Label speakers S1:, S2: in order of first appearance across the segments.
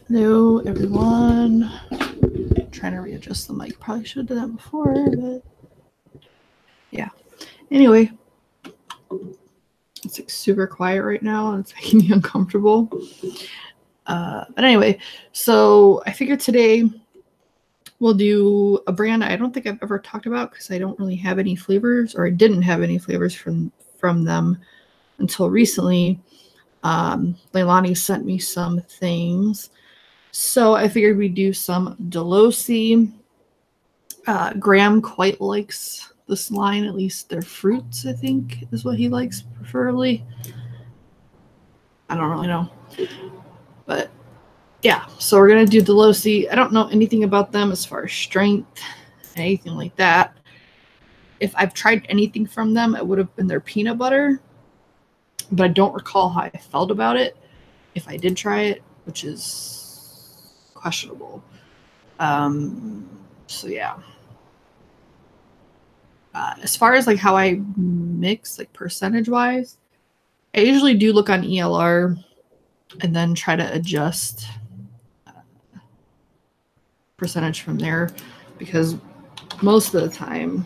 S1: Hello, everyone. I'm trying to readjust the mic. Probably should have done that before, but yeah. Anyway, it's like super quiet right now, and it's making me uncomfortable. But anyway, so I figured today we'll do a brand I don't think I've ever talked about because I don't really have any flavors, or I didn't have any flavors from them until recently. Leilani sent me some things. So I figured we'd do some Delosi. Graham quite likes this line, at least their fruits, I think, is what he likes preferably. I don't really know. But yeah, so we're going to do Delosi. I don't know anything about them as far as strength, anything like that. If I've tried anything from them, it would have been their peanut butter. But I don't recall how I felt about it if I did try it, which is questionable. So yeah. As far as like how I mix, like percentage wise, I usually do look on ELR and then try to adjust percentage from there, because most of the time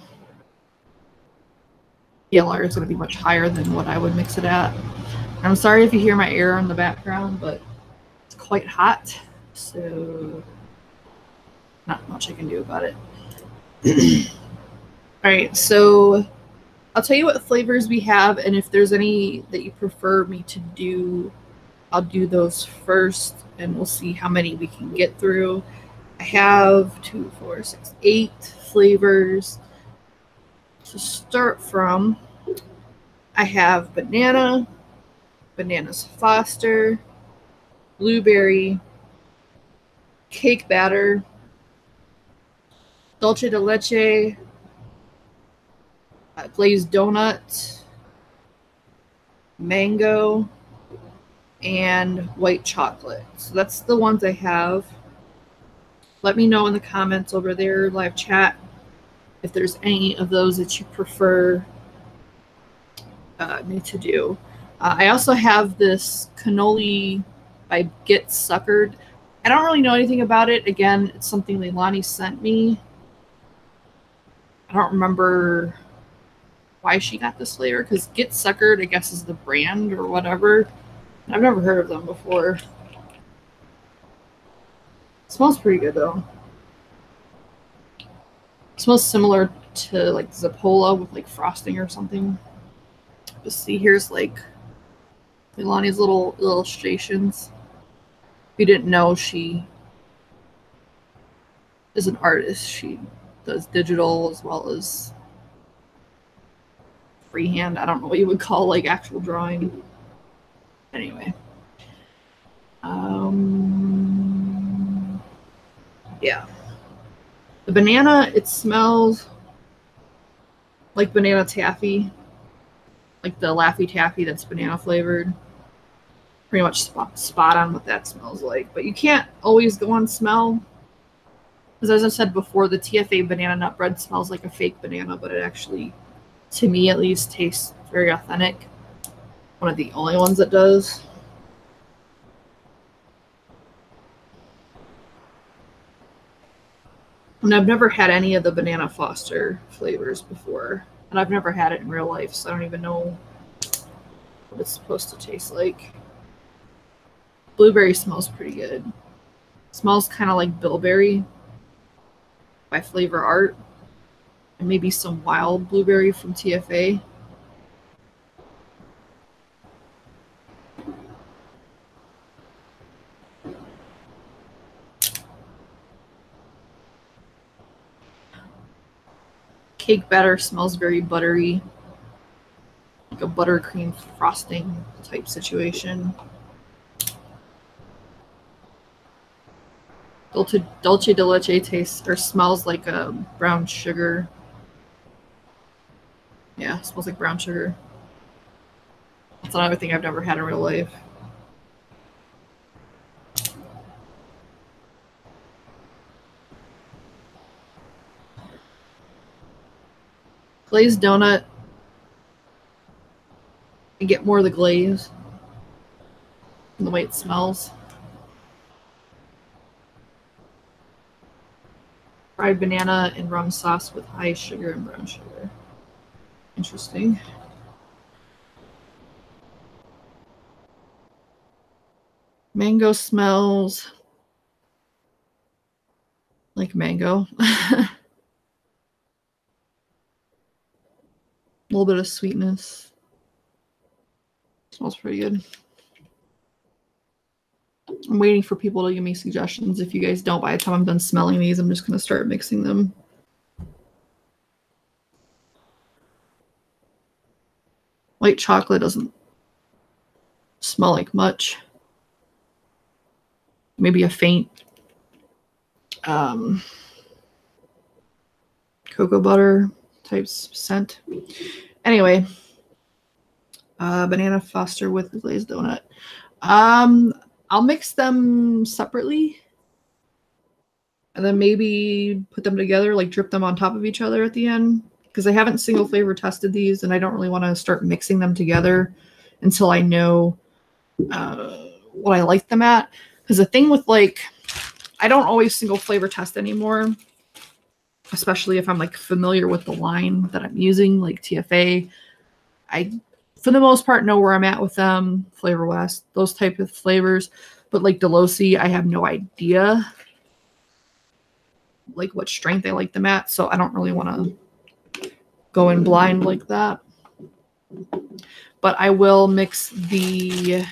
S1: ELR is going to be much higher than what I would mix it at. And I'm sorry if you hear my air in the background, but it's quite hot, so not much I can do about it. All right, so I'll tell you what flavors we have, and if there's any that you prefer me to do, I'll do those first, and we'll see how many we can get through. I have 2, 4, 6, 8 flavors to start from. I have banana, bananas Foster, blueberry, cake batter, Dulce De Leche, glazed donut, mango, and white chocolate. So that's the ones I have. Let me know in the comments over there, live chat, if there's any of those that you prefer me to do. I also have this cannoli by Get Suckered. I don't really know anything about it. Again, it's something Leilani sent me. I don't remember why she got this flavor, because Get Suckered, I guess, is the brand or whatever. I've never heard of them before. It smells pretty good though. It smells similar to like Zappola with like frosting or something. But see, here's like Leilani's little illustrations. If you didn't know, she is an artist. She does digital as well as freehand. I don't know what you would call like actual drawing. Anyway. Yeah. The banana, it smells like banana taffy. Like the Laffy Taffy that's banana flavored. Pretty much spot on what that smells like. But you can't always go on smell. Because as I said before, the TFA banana nut bread smells like a fake banana, but it actually, to me at least, tastes very authentic. One of the only ones that does. And I've never had any of the Banana Foster flavors before. And I've never had it in real life, so I don't even know what it's supposed to taste like. Blueberry smells pretty good. It smells kind of like bilberry by Flavor Art. And maybe some wild blueberry from TFA. Cake batter smells very buttery, like a buttercream frosting type situation. Dulce De Leche tastes or smells like a brown sugar. Yeah, it smells like brown sugar. That's another thing I've never had in real life. Glazed donut. You get more of the glaze and the way it smells. fried banana and rum sauce with high sugar and brown sugar. Interesting. Mango smells like mango. A little bit of sweetness. Smells pretty good. I'm waiting for people to give me suggestions. If you guys don't, by the time I'm done smelling these, I'm just going to start mixing them. White chocolate doesn't smell like much. Maybe a faint cocoa butter type scent. Anyway, banana Foster with glazed donut. I'll mix them separately and then maybe put them together, like drip them on top of each other at the end, because I haven't single flavor tested these and I don't really want to start mixing them together until I know what I like them at. Because the thing with, like, I don't always single flavor test anymore, especially if I'm like familiar with the line that I'm using, like TFA. I, for the most part, know where I'm at with them, Flavor West, those type of flavors. But like Delosi, I have no idea like what strength I like them at, so I don't really want to go in blind like that. But I will mix the,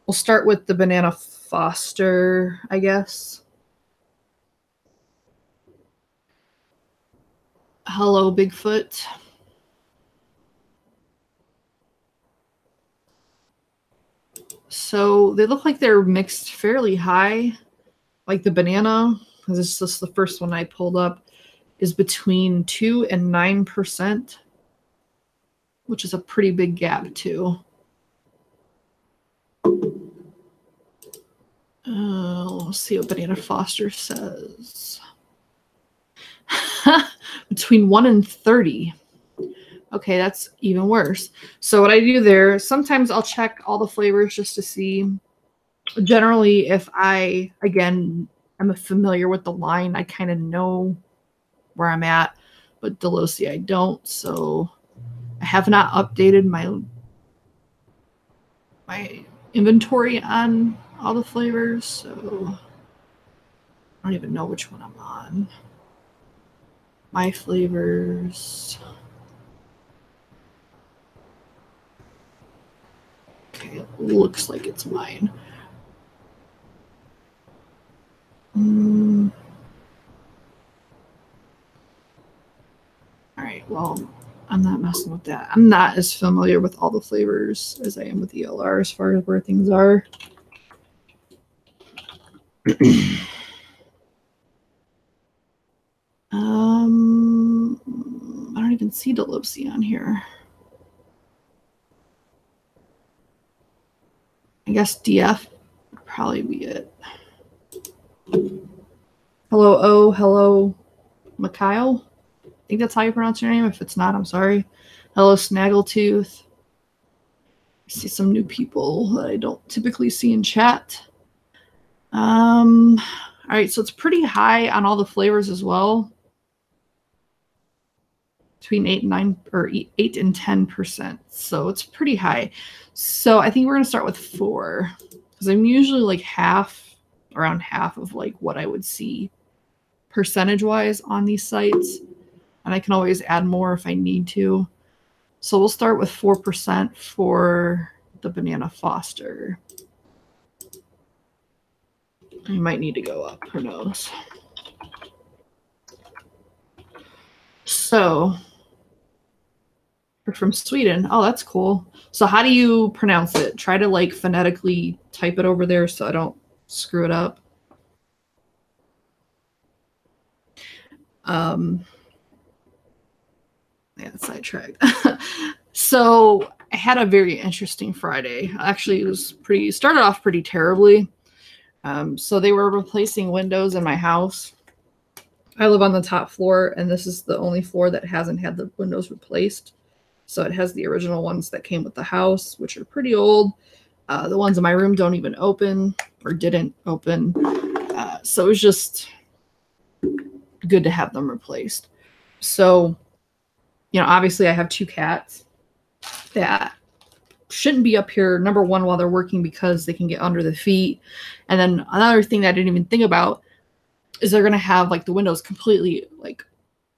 S1: we'll start with the banana Foster, I guess. Hello, Bigfoot. So they look like they're mixed fairly high. Like the banana, because this is the first one I pulled up, is between 2 and 9%, which is a pretty big gap too. Let's see what Banana Foster says. Between 1 and 30. Okay, that's even worse. So what I do there, sometimes I'll check all the flavors just to see. Generally, if I, again, am familiar with the line, I kind of know where I'm at. But Delosi, I don't. So I have not updated my inventory on all the flavors. So I don't even know which one I'm on. My flavors. Okay, it looks like it's mine. All right, well, I'm not messing with that. I'm not as familiar with all the flavors as I am with ELR as far as where things are. I don't even see Delosi on here. I guess DF would probably be it. Hello, O. Hello, Mikhail. I think that's how you pronounce your name. If it's not, I'm sorry. Hello, Snaggletooth. I see some new people that I don't typically see in chat. All right, so it's pretty high on all the flavors as well. Between 8 and 9 or 8 and 10%. So it's pretty high. So I think we're gonna start with 4 because I'm usually like around half of like what I would see percentage-wise on these sites. And I can always add more if I need to. So we'll start with 4% for the Banana Foster. You might need to go up, who knows. So, we're from Sweden. Oh, that's cool. So how do you pronounce it? Try to like phonetically type it over there so I don't screw it up. Yeah, sidetracked. So I had a very interesting Friday. Actually, it was started off pretty terribly. So they were replacing windows in my house. I live on the top floor, and this is the only floor that hasn't had the windows replaced. So it has the original ones that came with the house, which are pretty old. The ones in my room don't even open or didn't open. So it was just good to have them replaced. So, you know, obviously I have 2 cats that shouldn't be up here, number one, while they're working because they can get under the feet. And then another thing that I didn't even think about is they're going to have like the windows completely like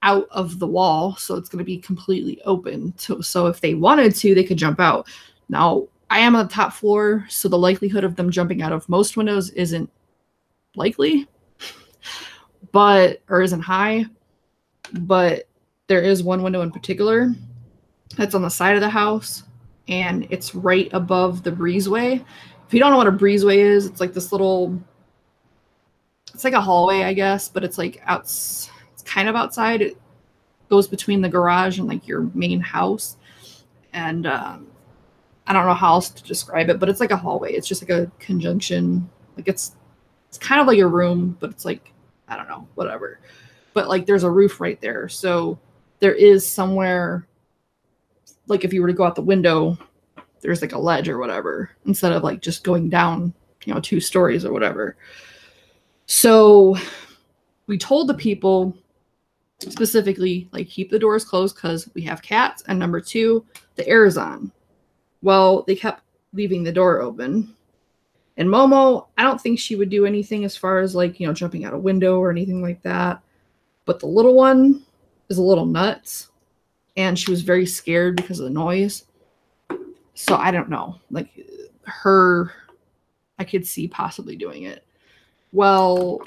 S1: out of the wall. So it's going to be completely open. So if they wanted to, they could jump out. Now, I am on the top floor, so the likelihood of them jumping out of most windows isn't likely, or isn't high. But there is one window in particular that's on the side of the house, and it's right above the breezeway. If you don't know what a breezeway is, it's like this little, it's like a hallway, I guess, but it's like it's kind of outside. It goes between the garage and like your main house. And I don't know how else to describe it, but it's like a hallway. It's just like a conjunction. Like it's kind of like a room, but it's like, I don't know, whatever. But like there's a roof right there. So there is somewhere, like if you were to go out the window, there's like a ledge or whatever, instead of like just going down, you know, 2 stories or whatever. So we told the people specifically, like, keep the doors closed because we have cats. And number 2, the air is on. Well, they kept leaving the door open. And Momo, I don't think she would do anything as far as like, you know, jumping out a window or anything like that. But the little one is a little nuts. And she was very scared because of the noise. So I don't know. Like her, I could see possibly doing it. Well,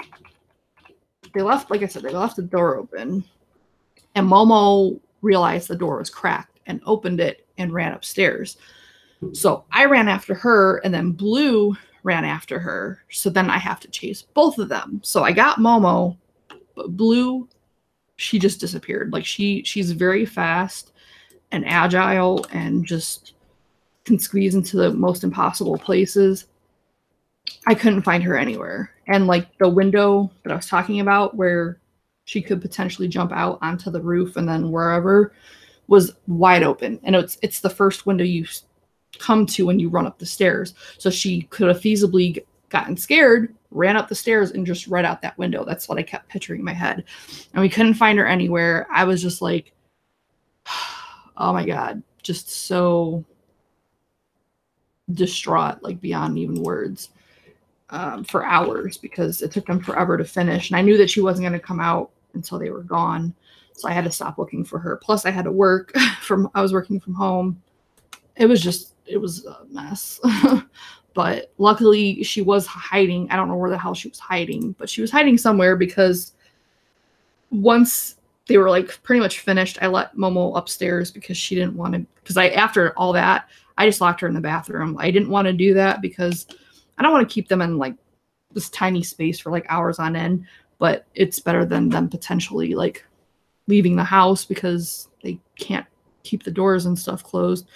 S1: they left, like I said, they left the door open. And Momo realized the door was cracked and opened it and ran upstairs. So I ran after her, and then Blue ran after her. So then I have to chase both of them. So I got Momo, but Blue, she just disappeared. Like she's very fast and agile and just can squeeze into the most impossible places. I couldn't find her anywhere. And like the window that I was talking about where she could potentially jump out onto the roof and then wherever was wide open. And it's the first window you come to when you run up the stairs. So she could have feasibly gotten scared, ran up the stairs, and just right out that window. That's what I kept picturing in my head. And we couldn't find her anywhere. I was just like, oh my God, just so distraught, like beyond even words, for hours, because it took them forever to finish. And I knew that she wasn't going to come out until they were gone. So I had to stop looking for her. Plus I had to work I was working from home. It was a mess. But luckily she was hiding. I don't know where the hell she was hiding, but she was hiding somewhere, because once they were like pretty much finished, I let Momo upstairs because she didn't want to, because after all that, I just locked her in the bathroom. I didn't want to do that because I don't want to keep them in like this tiny space for like hours on end, but it's better than them potentially like leaving the house because they can't keep the doors and stuff closed.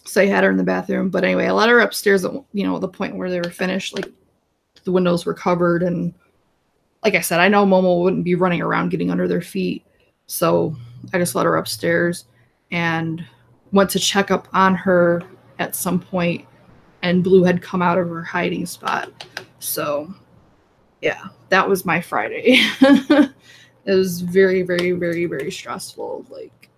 S1: So I had her in the bathroom. But anyway, I let her upstairs at, you know, the point where they were finished, like the windows were covered. And like I said, I know Momo wouldn't be running around getting under their feet. So I just let her upstairs and went to check up on her at some point, and Blue had come out of her hiding spot. So yeah, that was my Friday. It was very, very, very, very stressful. Like,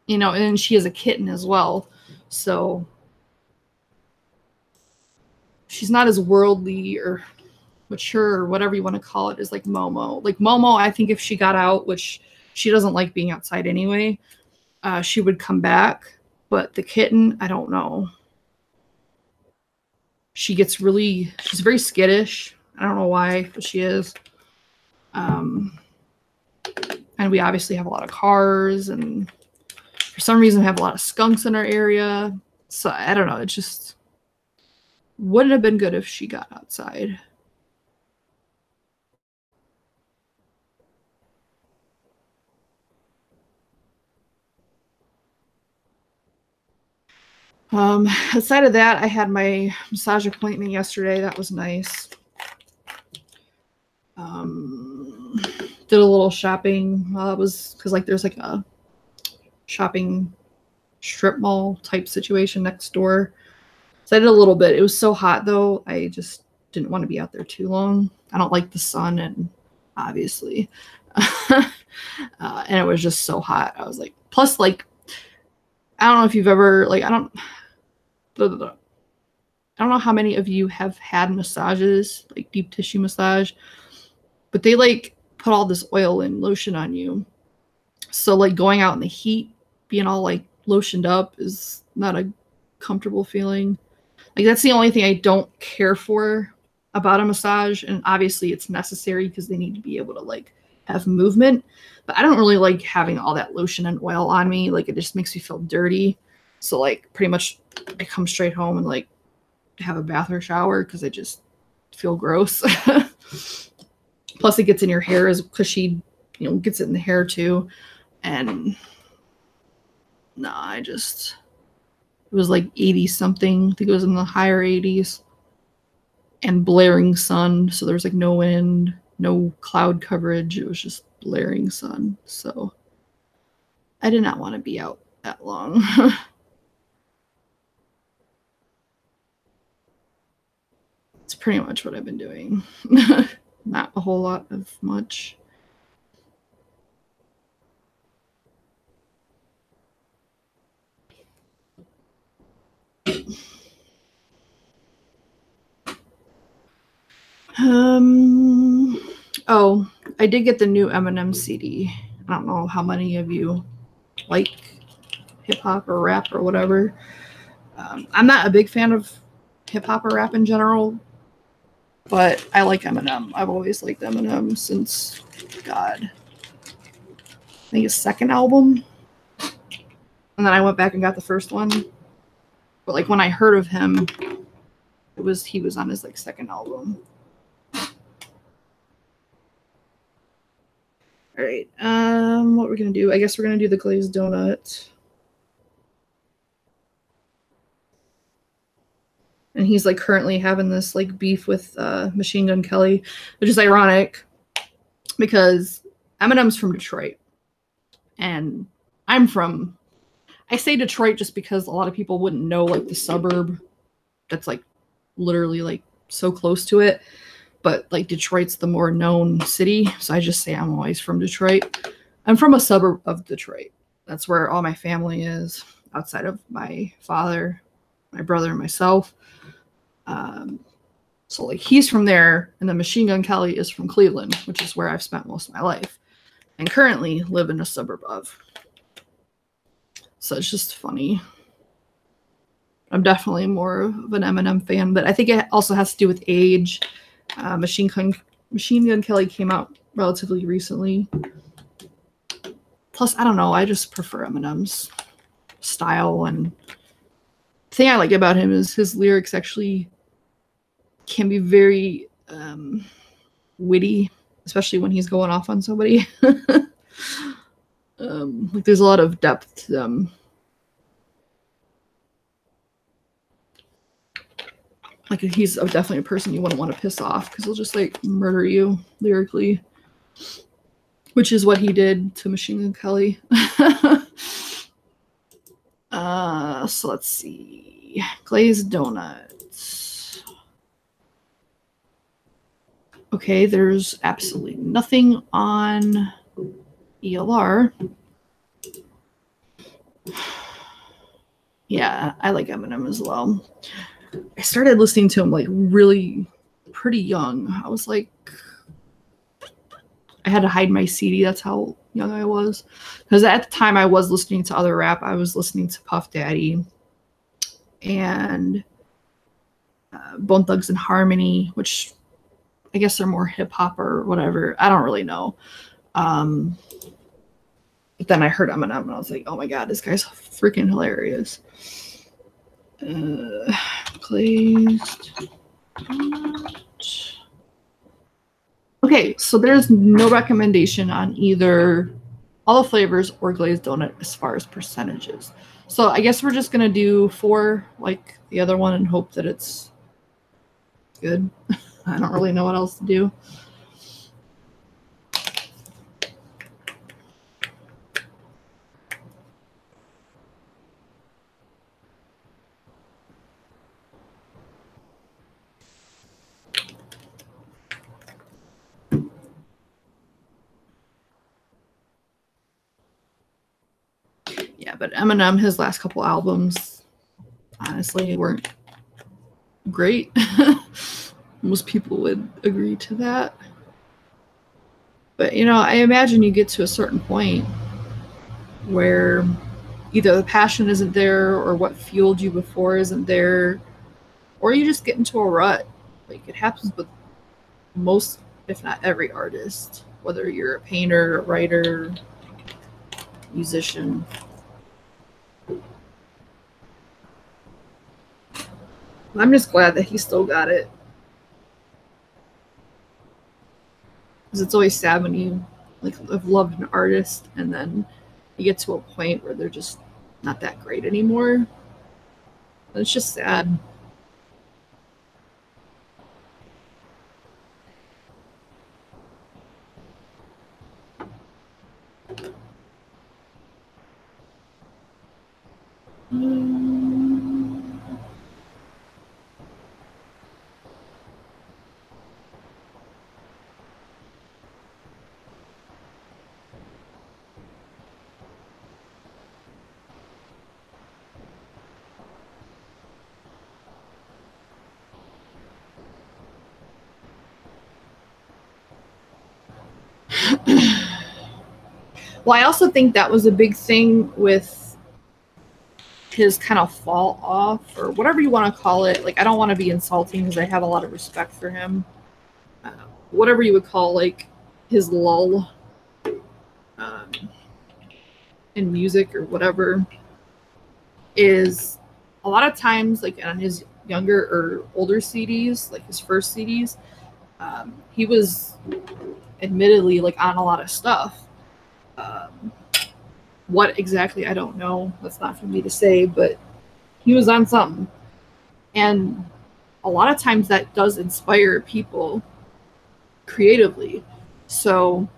S1: you know, and she is a kitten as well. So she's not as worldly or mature or whatever you want to call it as like Momo. Like Momo, I think if she got out, which she doesn't like being outside anyway, she would come back. But the kitten, I don't know. She's very skittish. I don't know why, but she is. And we obviously have a lot of cars, and for some reason we have a lot of skunks in our area. So I don't know. It just wouldn't have been good if she got outside. Aside of that, I had my massage appointment yesterday. That was nice. Did a little shopping. It was because like there's like a shopping strip mall type situation next door. So I did a little bit. It was so hot though. I just didn't want to be out there too long. I don't like the sun, and obviously. And it was just so hot. I was like, plus, like, I don't know if you've ever, like, I don't know how many of you have had massages, like deep tissue massage, but they like put all this oil and lotion on you. So like going out in the heat, being all like lotioned up is not a comfortable feeling. Like that's the only thing I don't care for about a massage. And obviously it's necessary because they need to be able to like have movement. But I don't really like having all that lotion and oil on me. Like it just makes me feel dirty. So like pretty much I come straight home and like have a bath or shower because I just feel gross. Plus it gets in your hair as cushy, you know, gets it in the hair too. And no, it was like 80 something. I think it was in the higher 80s. And blaring sun. So there was like no wind, no cloud coverage. It was just blaring sun. So I did not want to be out that long. It's pretty much what I've been doing. Not a whole lot of much. Oh, I did get the new Eminem CD. I don't know how many of you like hip hop or rap or whatever. I'm not a big fan of hip hop or rap in general, but I like Eminem. I've always liked Eminem since, God, I think his second album. And then I went back and got the first one. But like when I heard of him, he was on his like second album. All right. What we're gonna do? I guess we're gonna do the glazed donut. And he's like currently having this like beef with Machine Gun Kelly, which is ironic because Eminem's from Detroit, and I say Detroit just because a lot of people wouldn't know like the suburb that's like literally like so close to it. But like Detroit's the more known city, so I just say I'm always from Detroit. I'm from a suburb of Detroit. That's where all my family is, outside of my father, my brother, and myself. So like he's from there, and then Machine Gun Kelly is from Cleveland, which is where I've spent most of my life, and currently live in a suburb of. So it's just funny. I'm definitely more of an Eminem fan, but I think it also has to do with age. Machine Gun Kelly came out relatively recently. Plus, I don't know, I just prefer Eminem's style, and the thing I like about him is his lyrics actually can be very witty, especially when he's going off on somebody. Like there's a lot of depth to them. Like he's definitely a person you wouldn't want to piss off because he'll just like murder you lyrically, which is what he did to Machine Gun Kelly. So let's see. Glazed donuts. Okay, there's absolutely nothing on ELR. Yeah, I like Eminem as well. I started listening to him like really pretty young. I was like, I had to hide my CD. That's how young I was. Because at the time I was listening to other rap. I was listening to Puff Daddy and Bone Thugs and Harmony, which I guess they're more hip hop or whatever. I don't really know. But then I heard Eminem and I was like, oh my God, this guy's freaking hilarious. Glazed donut. Okay, so there's no recommendation on either all the flavors or glazed donut as far as percentages. So I guess we're just gonna do 4 like the other one and hope that it's good. I don't really know what else to do. but Eminem, his last couple albums, honestly, weren't great. Most people would agree to that. But, you know, I imagine you get to a certain point where either the passion isn't there or what fueled you before isn't there, or you just get into a rut. Like, it happens with most, if not every artist, whether you're a painter, a writer, musician. I'm just glad that he still got it. Because it's always sad when you have loved an artist and then you get to a point where they're just not that great anymore. It's just sad. Well, I also think that was a big thing with his kind of fall off, or whatever you want to call it. Like, I don't want to be insulting because I have a lot of respect for him. Whatever you would call, like, his lull in music or whatever, is a lot of times, like, on his younger or older CDs, like his first CDs, he was admittedly, like, on a lot of stuff. What exactly, I don't know. That's not for me to say, but he was on something. And a lot of times that does inspire people creatively. So,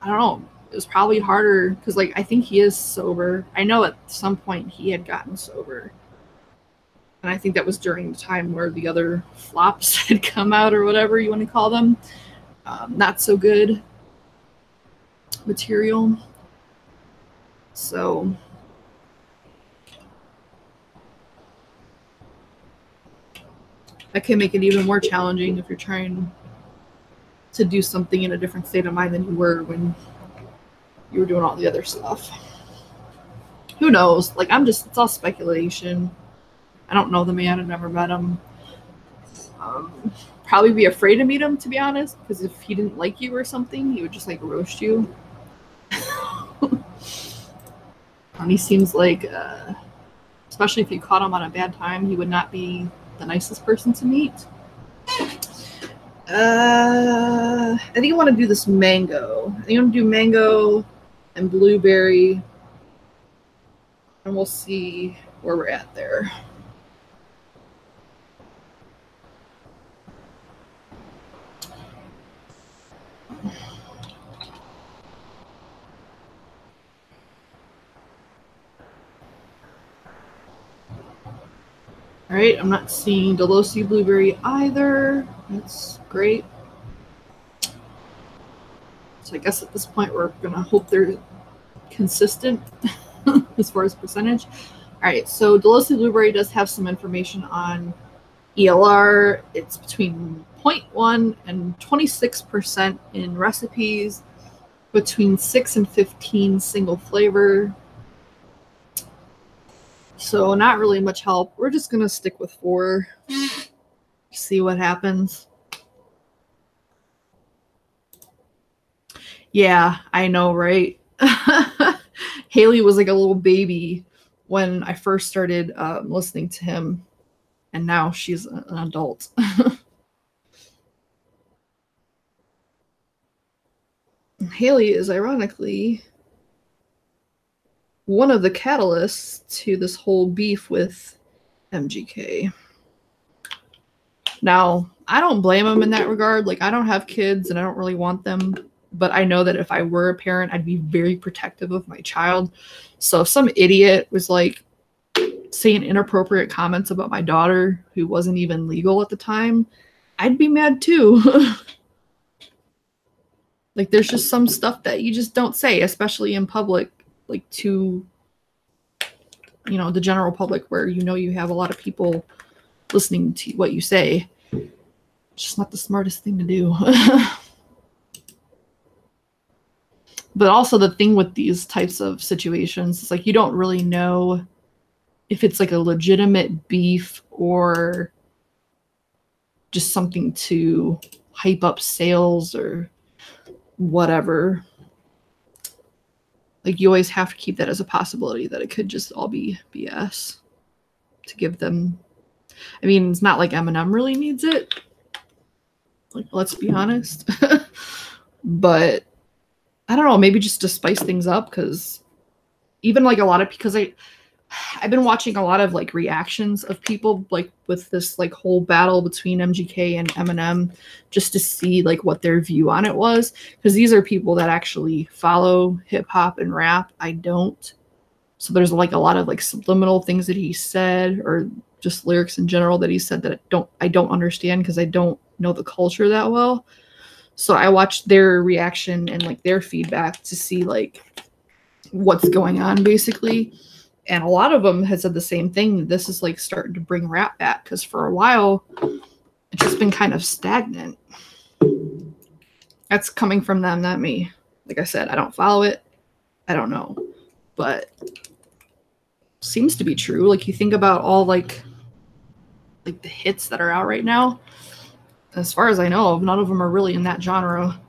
S1: I don't know. It was probably harder because, like, I think he is sober. I know at some point he had gotten sober. And I think that was during the time where the other flops had come out, or whatever you want to call them. Not so good material. So that can make it even more challenging if you're trying to do something in a different state of mind than you were when you were doing all the other stuff. Who knows? Like, it's all speculation. I don't know the man. I've never met him. Probably be afraid to meet him, to be honest, because if he didn't like you or something, he would just, like, roast you. And he seems like, especially if you caught him on a bad time, he would not be the nicest person to meet. I think I want to do this mango. I think I'm going to do mango and blueberry. And we'll see where we're at there. All right, I'm not seeing Delosi blueberry either. That's great. So I guess at this point we're gonna hope they're consistent as far as percentage. All right, so Delosi blueberry does have some information on ELR. It's between 0.1 and 26% in recipes, between 6 and 15 single flavor. So not really much help. We're just going to stick with 4. See what happens. Yeah, I know, right? Haley was like a little baby when I first started listening to him. And now she's an adult. Haley is ironically one of the catalysts to this whole beef with MGK. Now, I don't blame him in that regard. Like, I don't have kids and I don't really want them. But I know that if I were a parent, I'd be very protective of my child. So if some idiot was like saying inappropriate comments about my daughter who wasn't even legal at the time, I'd be mad too. Like, there's just some stuff that you just don't say, especially in public, like to, you know, the general public, where you know you have a lot of people listening to what you say. It's just not the smartest thing to do. But also the thing with these types of situations, it's like you don't really know if it's like a legitimate beef or just something to hype up sales or whatever. Like, you always have to keep that as a possibility, that it could just all be BS to give them. I mean, it's not like Eminem really needs it. Like, let's be honest. But I don't know, maybe just to spice things up, because even like a lot of, because I've been watching a lot of like reactions of people like with this like whole battle between MGK and Eminem, just to see like what their view on it was, because these are people that actually follow hip hop and rap. I don't. So there's like a lot of like subliminal things that he said, or just lyrics in general that he said that I don't understand, because I don't know the culture that well. So I watched their reaction and like their feedback to see like what's going on basically. And a lot of them had said the same thing. This is like starting to bring rap back, because for a while it's just been kind of stagnant. That's coming from them, not me. Like I said, I don't follow it. I don't know. But seems to be true. Like, you think about all like the hits that are out right now. As far as I know, none of them are really in that genre.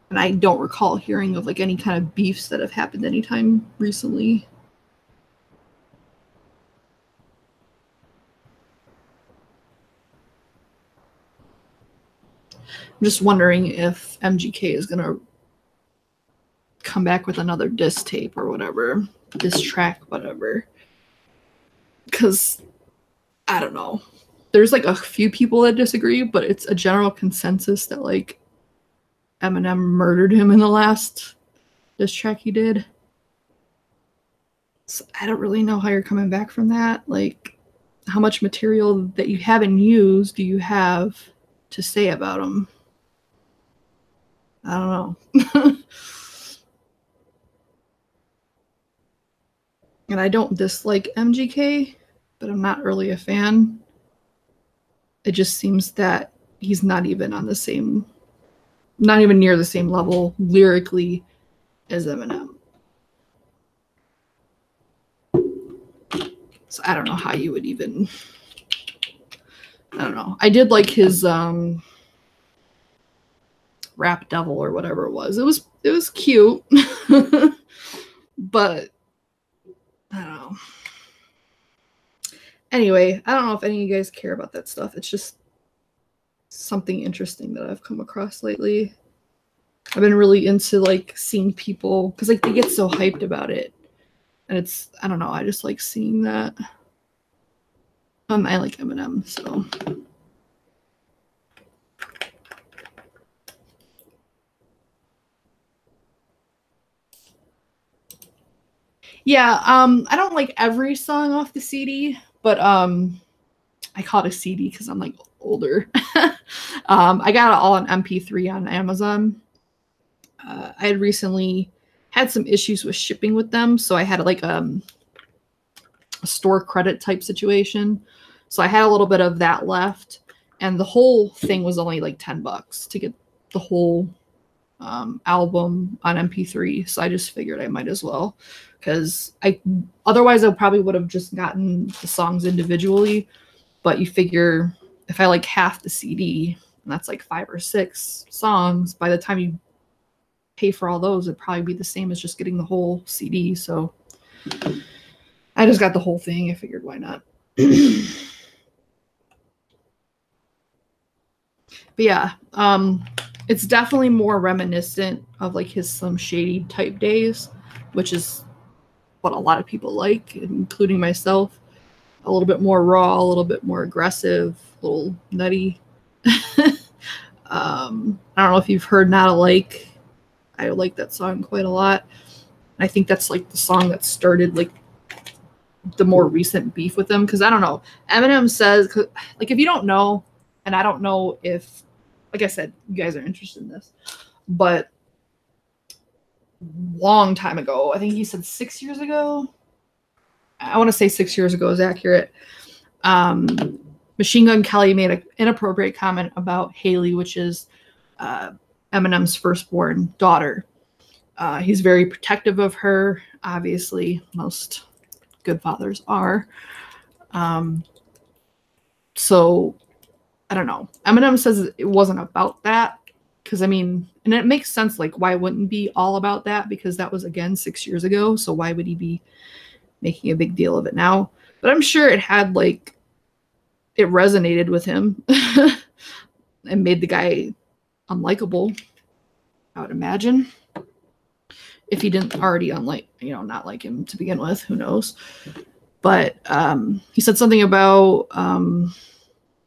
S1: And I don't recall hearing of like any kind of beefs that have happened anytime recently. I'm just wondering if MGK is going to come back with another diss tape or whatever. Diss track, whatever. Because, I don't know. There's like a few people that disagree, but it's a general consensus that like Eminem murdered him in the last diss track he did. So I don't really know how you're coming back from that. Like, how much material that you haven't used do you have to say about him? I don't know. And I don't dislike MGK, but I'm not really a fan. It just seems that he's not even on the same, not even near the same level lyrically as Eminem. So I don't know how you would even, I don't know. I did like his Rap Devil or whatever it was. It was cute. But I don't know. Anyway, I don't know if any of you guys care about that stuff. It's just something interesting that I've come across lately. I've been really into like seeing people, because like they get so hyped about it. And it's, I don't know, I just like seeing that. I like Eminem, so. Yeah, I don't like every song off the CD, but I call it a CD because I'm like older. I got it all on MP3 on Amazon. I had recently had some issues with shipping with them, so I had like a store credit type situation. So I had a little bit of that left, and the whole thing was only like $10 to get the whole album on MP3. So I just figured I might as well, because otherwise I probably would have just gotten the songs individually. But you figure if I like half the CD, and that's like 5 or 6 songs, by the time you pay for all those, it'd probably be the same as just getting the whole CD. So I just got the whole thing. I figured, why not? But yeah, it's definitely more reminiscent of like his Slim Shady type days, which is what a lot of people like, including myself. A little bit more raw, a little bit more aggressive, a little nutty. I don't know if you've heard Not Alike. I like that song quite a lot. I think that's like the song that started like the more recent beef with him, because I don't know. Eminem says, like, if you don't know, and I don't know if like I said, you guys are interested in this, but long time ago, I think he said 6 years ago. I want to say 6 years ago is accurate. Machine Gun Kelly made an inappropriate comment about Haley, which is Eminem's firstborn daughter. He's very protective of her. Obviously, most good fathers are. So, I don't know. Eminem says it wasn't about that. Because, I mean, and it makes sense. Like, why wouldn't it be all about that? Because that was, again, 6 years ago. So why would he be making a big deal of it now? But I'm sure it had, like, it resonated with him and made the guy unlikable, I would imagine. If he didn't already not like him to begin with, who knows? But he said something about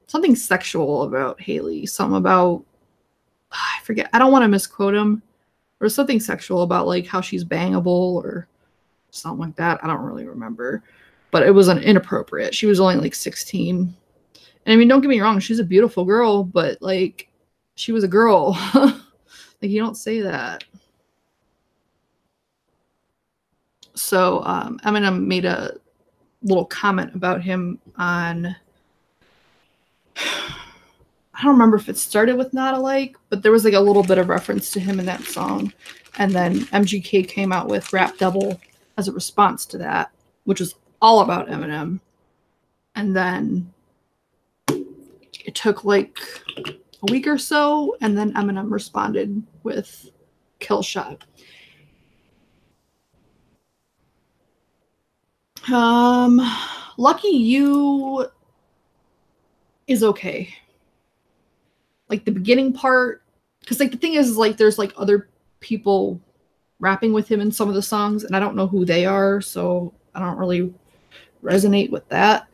S1: something sexual about Haley, something about, I forget, I don't want to misquote him, or something sexual about like how she's bangable or something like that. I don't really remember, but it was inappropriate. She was only like 16. And I mean, don't get me wrong, she's a beautiful girl, but like she was a girl. Like, you don't say that. So Eminem made a little comment about him on, I don't remember if it started with Not Alike, but there was like a little bit of reference to him in that song. And then MGK came out with Rap Devil as a response to that, which was all about Eminem. And then it took like a week or so, and then Eminem responded with Kill Shot. Lucky You is okay. Like the beginning part, because like the thing is like there's like other people rapping with him in some of the songs, and I don't know who they are, so I don't really resonate with that.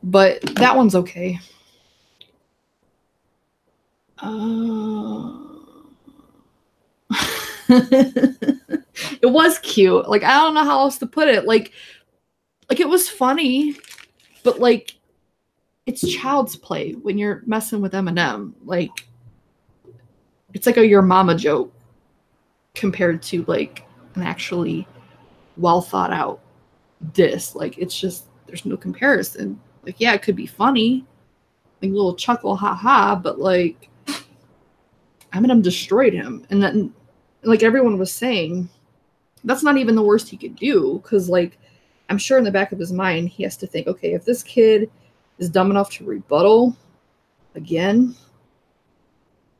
S1: But that one's okay. It was cute. Like, I don't know how else to put it. Like it was funny, but like it's child's play when you're messing with Eminem. Like, it's like a your mama joke compared to like an actually well thought out diss. Like, it's just, there's no comparison. Like, yeah, it could be funny, like a little chuckle, haha, but like Eminem destroyed him. And then, like everyone was saying, that's not even the worst he could do, because like I'm sure in the back of his mind he has to think, okay, if this kid is dumb enough to rebuttal again,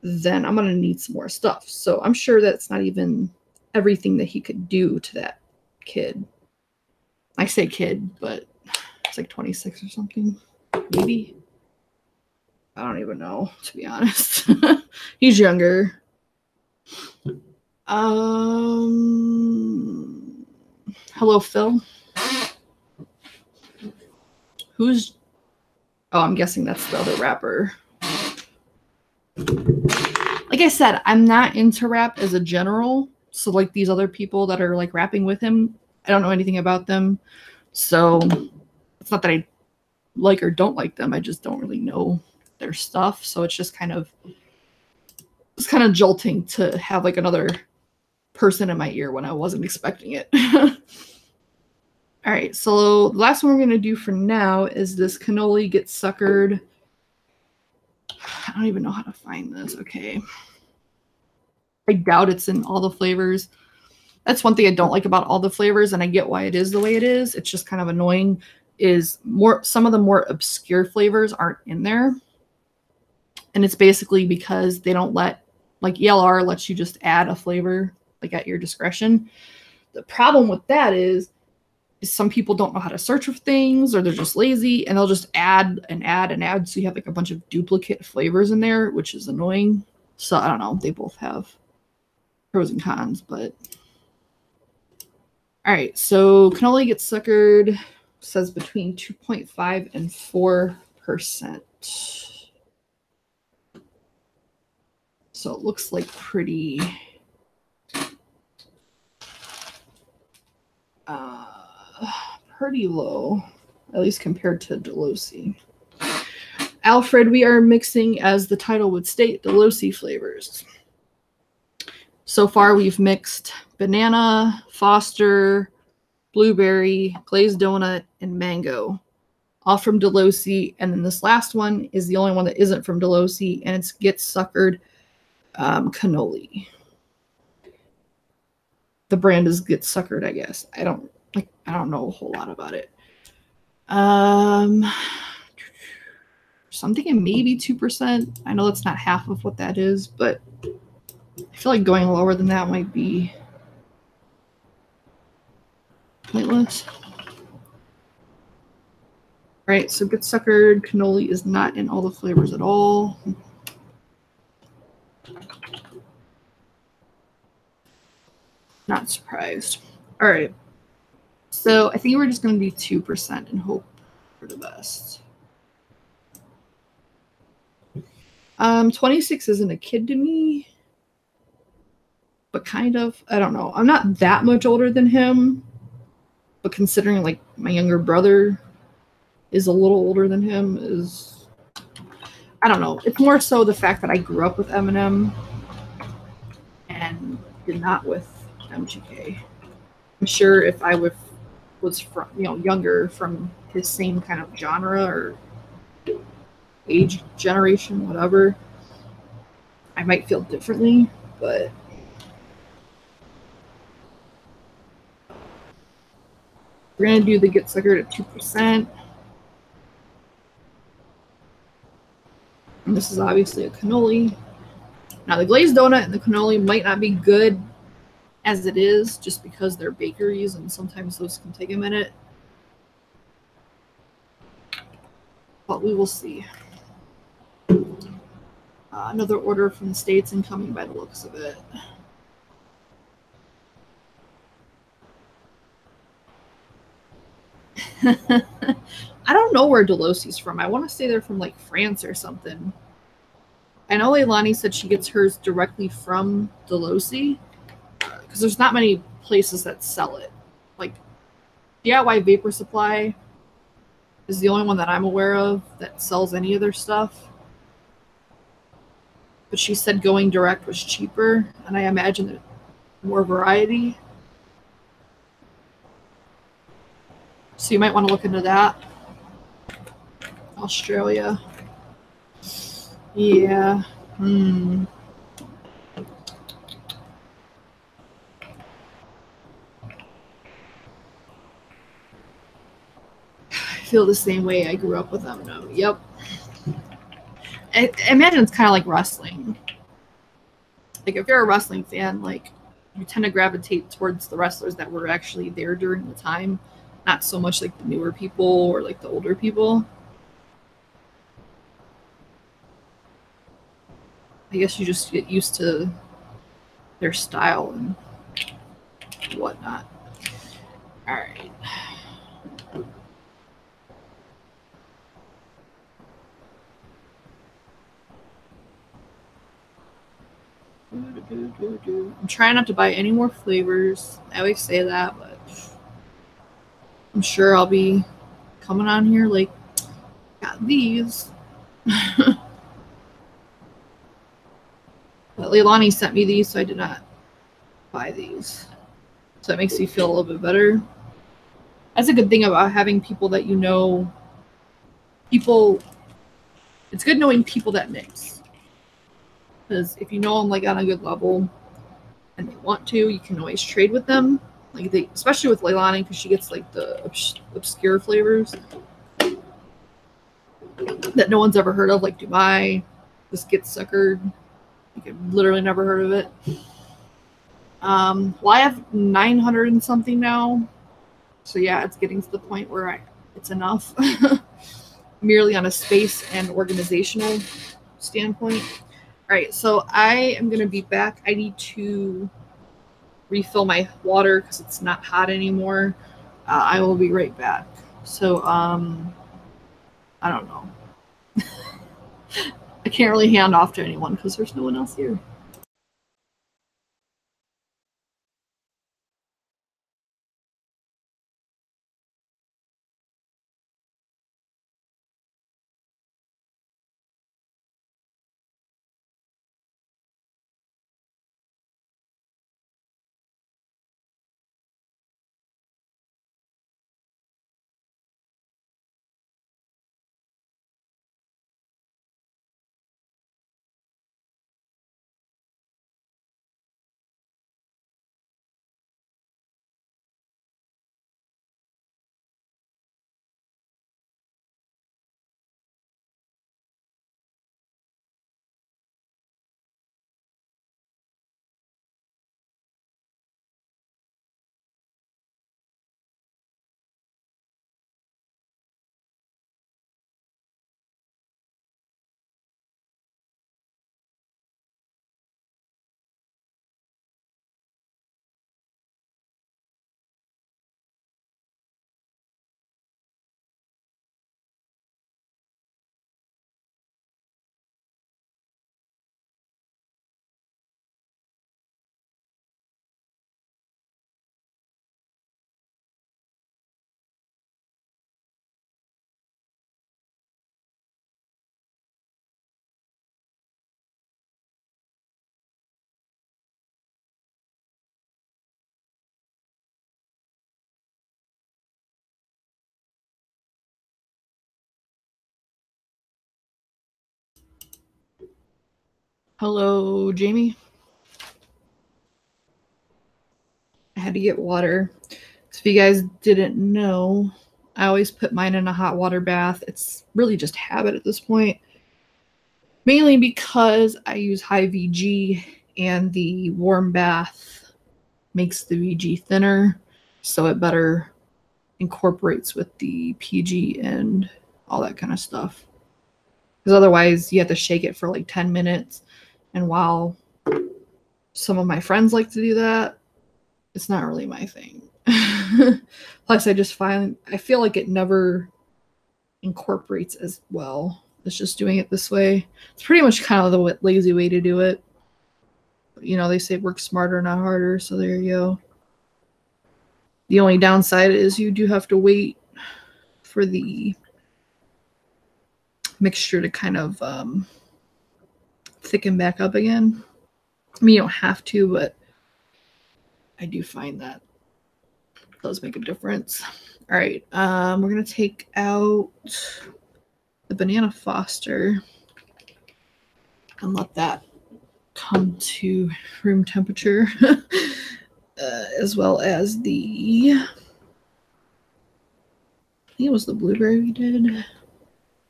S1: then I'm gonna need some more stuff. So I'm sure that's not even everything that he could do to that kid. I say kid, but it's like 26 or something, maybe. I don't even know, to be honest. He's younger. Hello, Phil. Who's... Oh, I'm guessing that's the other rapper. Like I said, I'm not into rap as a general. So, like, these other people that are, like, rapping with him, I don't know anything about them. So, it's not that I like or don't like them. I just don't really know their stuff. So, it's just kind of... It's kind of jolting to have, like, another person in my ear when I wasn't expecting it. All right, so the last one we're going to do for now is this Cannoli Get Suckered. I don't even know how to find this. Okay. I doubt it's in all the flavors. That's one thing I don't like about all the flavors, and I get why it is the way it is. It's just kind of annoying, is some of the more obscure flavors aren't in there. And it's basically because they don't let, like ELR lets you just add a flavor, like at your discretion. The problem with that is some people don't know how to search for things, or they're just lazy, and they'll just add and add and add. So you have like a bunch of duplicate flavors in there, which is annoying. So I don't know. They both have pros and cons, but all right. So Cannoli Get Suckered says between 2.5 and 4%. So it looks like pretty pretty low, at least compared to Delosi. Alfred, we are mixing, as the title would state, Delosi flavors. So far, we've mixed banana, Foster, blueberry, glazed donut, and mango, all from Delosi. And then this last one is the only one that isn't from Delosi, and it's Get Suckered Cannoli. The brand is Get Suckered, I guess. I don't know a whole lot about it. So I'm thinking maybe 2%. I know that's not half of what that is, but I feel like going lower than that might be pointless. Right, so Get Suckered Cannoli is not in all the flavors at all. Not surprised. All right, so I think we're just going to do 2% and hope for the best. 26 isn't a kid to me, but kind of. I don't know. I'm not that much older than him, but considering like my younger brother is a little older than him, is, I don't know. It's more so the fact that I grew up with Eminem and did not with MGK. I'm sure if I was from, younger, from his same kind of genre or age generation, whatever, I might feel differently, but we're gonna do the Get Suckered at 2%. And this is obviously a cannoli. Now the glazed donut and the cannoli might not be good as it is, just because they're bakeries and sometimes those can take a minute. But we will see. Another order from the States incoming by the looks of it. I don't know where Delosi's from. I want to say they're from like France or something. I know Leilani said she gets hers directly from Delosi, because there's not many places that sell it. Like DIY Vapor Supply is the only one that I'm aware of that sells any of their stuff. But she said going direct was cheaper, and I imagine there's more variety. So you might want to look into that. Australia. Yeah. I feel the same way. I grew up with them. No. Yep. I imagine it's kind of like wrestling. Like if you're a wrestling fan, like you tend to gravitate towards the wrestlers that were actually there during the time, not so much like the newer people or like the older people. I guess you just get used to their style and whatnot. All right. I'm trying not to buy any more flavors. I always say that, but I'm sure I'll be coming on here like, got these. But Leilani sent me these, so I did not buy these. So that makes me feel a little bit better. That's a good thing about having people that you know. It's good knowing people that mix. Because if you know them like on a good level and they want to, you can always trade with them. Like especially with Leilani, because she gets like the obscure flavors that no one's ever heard of, like Dubai. This Get Suckered. I've literally never heard of it. Well, I have 900 and something now. So yeah, it's getting to the point where it's enough. Merely on a space and organizational standpoint. All right, so I am going to be back. I need to refill my water because it's not hot anymore. I will be right back. So, I don't know. I can't really hand off to anyone because there's no one else here. Hello, Jamie. I had to get water. So if you guys didn't know, I always put mine in a hot water bath. It's really just habit at this point. Mainly because I use high VG and the warm bath makes the VG thinner, so it better incorporates with the PG and all that kind of stuff. Because otherwise you have to shake it for like 10 minutes. And while some of my friends like to do that, it's not really my thing. Plus, I feel like it never incorporates as well. It's just doing it this way. It's pretty much kind of the lazy way to do it. But, you know, they say work smarter, not harder. So there you go. The only downside is you do have to wait for the mixture to kind of thicken back up again. I mean, you don't have to, but I do find that does make a difference. All right, we're gonna take out the banana Foster and let that come to room temperature, as well as the, I think it was the blueberry we did,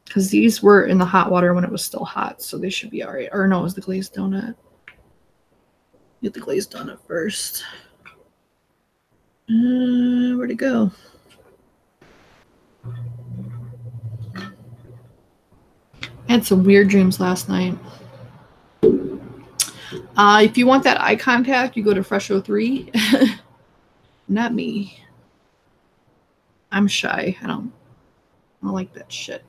S1: because these were in the hot water when it was still hot, so they should be all right. Or no, it was the glazed donut. Get the glazed donut first. Where'd it go? I had some weird dreams last night. If you want that eye contact, you go to Fresh 03. Not me. I'm shy. I don't like that shit.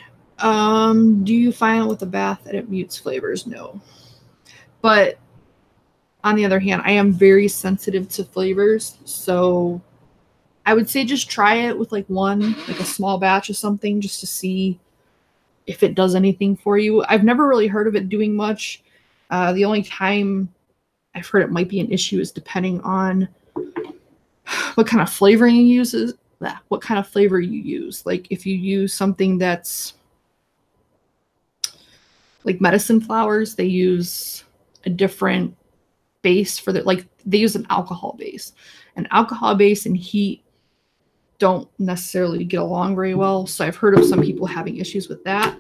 S1: Do you find with the bath that it mutes flavors? No. But on the other hand, I am very sensitive to flavors, so I would say just try it with like a small batch of something just to see if it does anything for you. I've never really heard of it doing much. The only time I've heard it might be an issue is depending on what kind of flavoring you use. What kind of flavor you use. Like if you use something that's like medicine flowers, they use a different base for they use an alcohol base. And alcohol base and heat don't necessarily get along very well. So I've heard of some people having issues with that.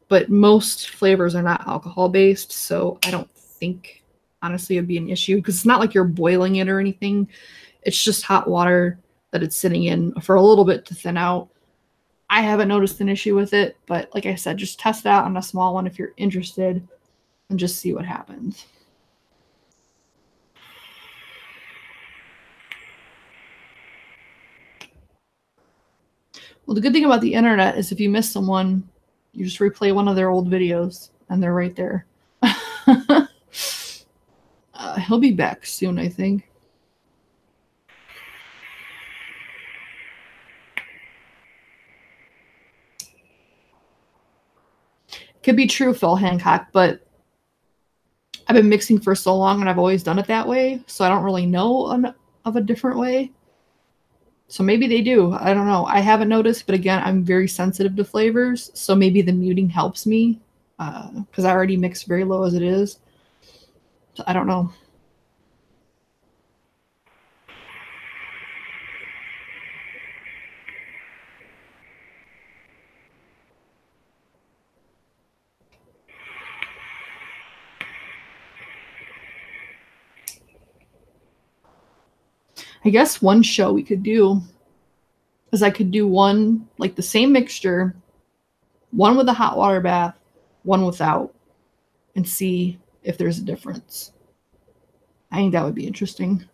S1: But most flavors are not alcohol based, so I don't think honestly it'd be an issue because it's not like you're boiling it or anything. It's just hot water that it's sitting in for a little bit to thin out. I haven't noticed an issue with it, but like I said, just test it out on a small one if you're interested and just see what happens. Well, the good thing about the internet is if you miss someone, you just replay one of their old videos and they're right there. He'll be back soon, I think. Could be true, Phil Hancock, but I've been mixing for so long and I've always done it that way, so I don't really know of a different way. So maybe they do. I don't know. I haven't noticed, but again, I'm very sensitive to flavors, so maybe the muting helps me because I already mix very low as it is. So I don't know. I guess one show we could do is I could do one, like the same mixture, one with a hot water bath, one without, and see if there's a difference. I think that would be interesting.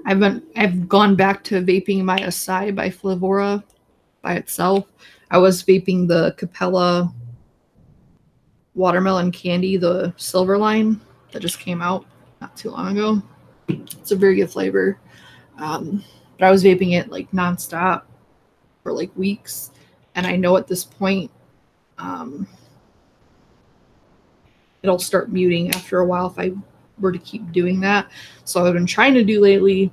S1: I've gone back to vaping my Acai by Flavora by itself. I was vaping the Capella watermelon candy, the silver line that just came out not too long ago. It's a very good flavor. But I was vaping it like nonstop for like weeks. And I know at this point, it'll start muting after a while if I were to keep doing that. So what I've been trying to do lately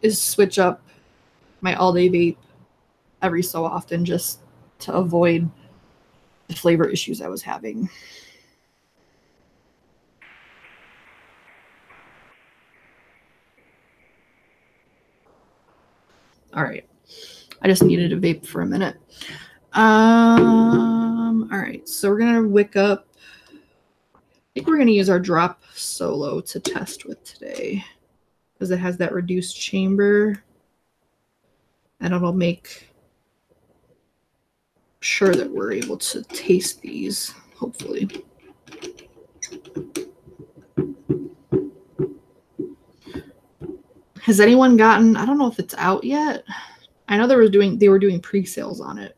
S1: is switch up my all-day vape every so often just to avoid the flavor issues I was having. All right. I just needed a vape for a minute. All right. So we're going to wick up. I think we're going to use our drop solo to test with today because it has that reduced chamber. And it'll make sure that we're able to taste these, hopefully. Has anyone gotten, I don't know if it's out yet. I know they were doing pre-sales on it.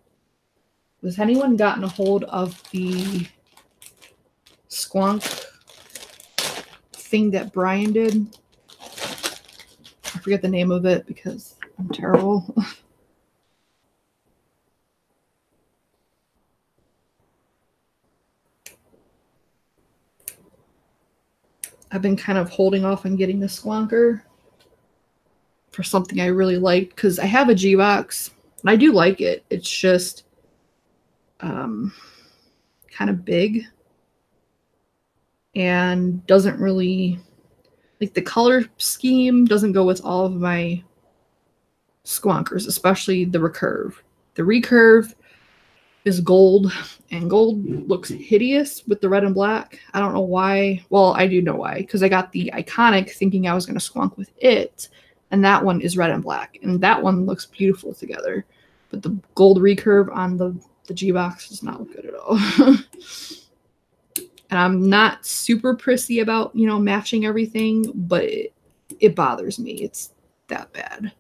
S1: Has anyone gotten a hold of the squonk thing that Brian did? I forget the name of it because I'm terrible. I've been kind of holding off on getting the squonker for something I really like because I have a G-Box and I do like it. It's just kind of big and doesn't really, like, the color scheme doesn't go with all of my squonkers, especially the recurve. The recurve is gold, and gold looks hideous with the red and black. I don't know why. Well, I do know why, because I got the Iconic thinking I was going to squonk with it, and that one is red and black, and that one looks beautiful together. But the gold recurve on the G-Box does not look good at all. And I'm not super prissy about, you know, matching everything, but it bothers me. It's that bad.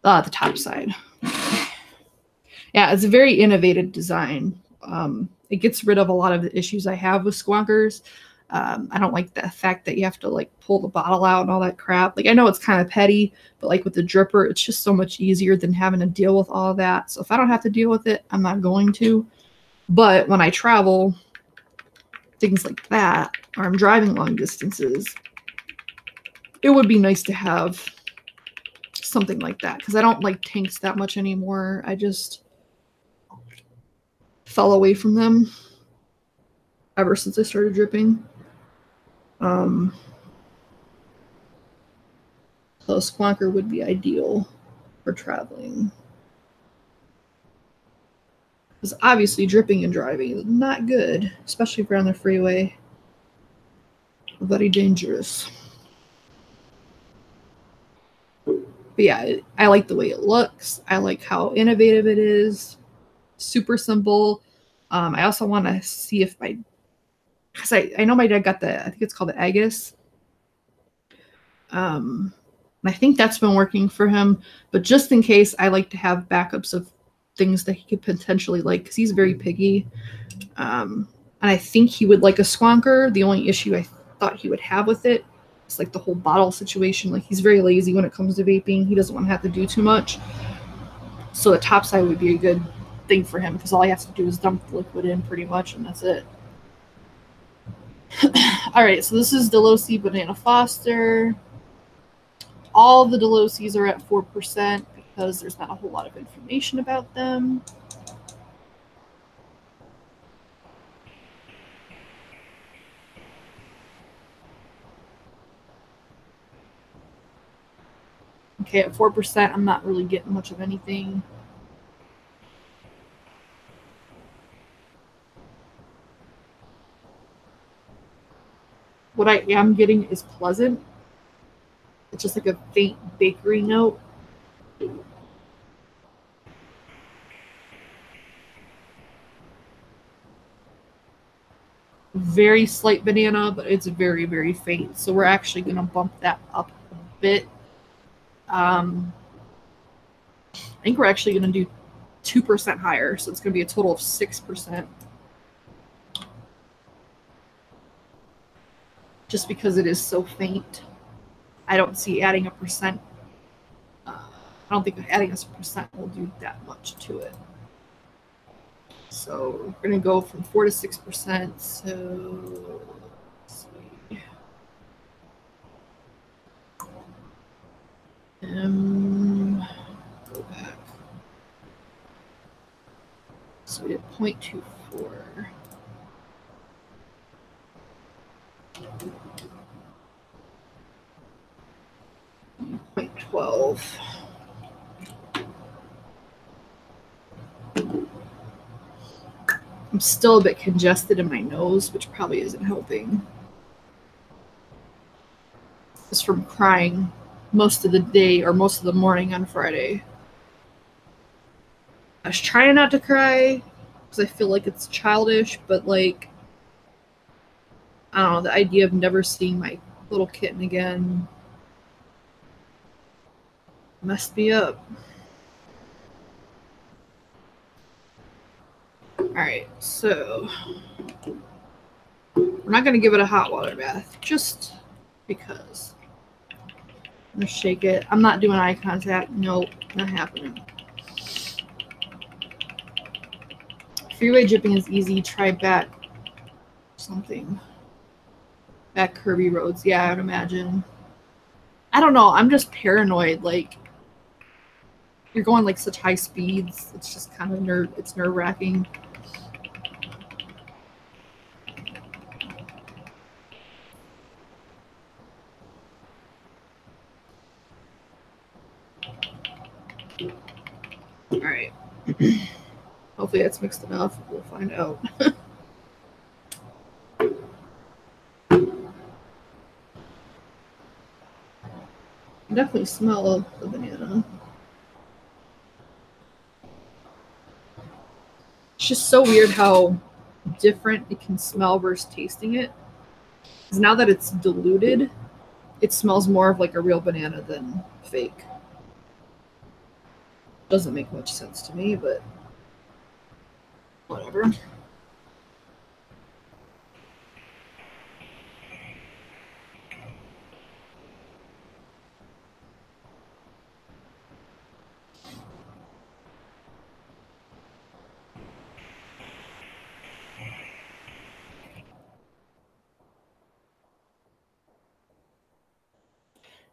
S1: The top side. Yeah, it's a very innovative design. It gets rid of a lot of the issues I have with squonkers. I don't like the fact that you have to, like, pull the bottle out and all that crap. Like, I know it's kind of petty, but, like, with the dripper, it's just so much easier than having to deal with all of that. So if I don't have to deal with it, I'm not going to. But when I travel, things like that, or I'm driving long distances, it would be nice to have something like that because I don't like tanks that much anymore. I just fell away from them ever since I started dripping. So a squonker would be ideal for traveling. Because obviously dripping and driving is not good, especially if you're on the freeway. Very dangerous. But yeah, I like the way it looks. I like how innovative it is. Super simple. I also want to see if because I know my dad got I think it's called the Agus. I think that's been working for him. But just in case, I like to have backups of things that he could potentially like because he's very picky. And I think he would like a squonker. The only issue I thought he would have with it is like the whole bottle situation. Like, he's very lazy when it comes to vaping. He doesn't want to have to do too much. So the top side would be a good thing for him because all he has to do is dump the liquid in pretty much, and that's it. All right, so this is Delosi Banana Foster. All the Delosis are at 4% because there's not a whole lot of information about them. Okay, at 4%, I'm not really getting much of anything. What I am getting is pleasant. It's just like a faint bakery note. Very slight banana, but it's very, very faint. So we're actually going to bump that up a bit. I think we're actually going to do 2% higher. So it's going to be a total of 6%. Just because it is so faint. I don't see adding a percent. I don't think adding a percent will do that much to it. So we're going to go from 4 to 6%. So let's see. Go back. So we did 0.24. 0.12. I'm still a bit congested in my nose, which probably isn't helping. Just from crying most of the day or most of the morning on Friday. I was trying not to cry because I feel like it's childish, but like, I don't know, the idea of never seeing my little kitten again messed me up. Alright, so we're not going to give it a hot water bath, just because. I'm going to shake it. I'm not doing eye contact. Nope, not happening. Freeway dripping is easy. Try back something. Back curvy roads. Yeah, I would imagine. I don't know. I'm just paranoid. Like, you're going like such high speeds. It's just kind of nerve-wracking. All right. Hopefully that's mixed enough. We'll find out. I definitely smell the banana. It's just so weird how different it can smell versus tasting it. Because now that it's diluted, it smells more of like a real banana than fake. Doesn't make much sense to me, but whatever.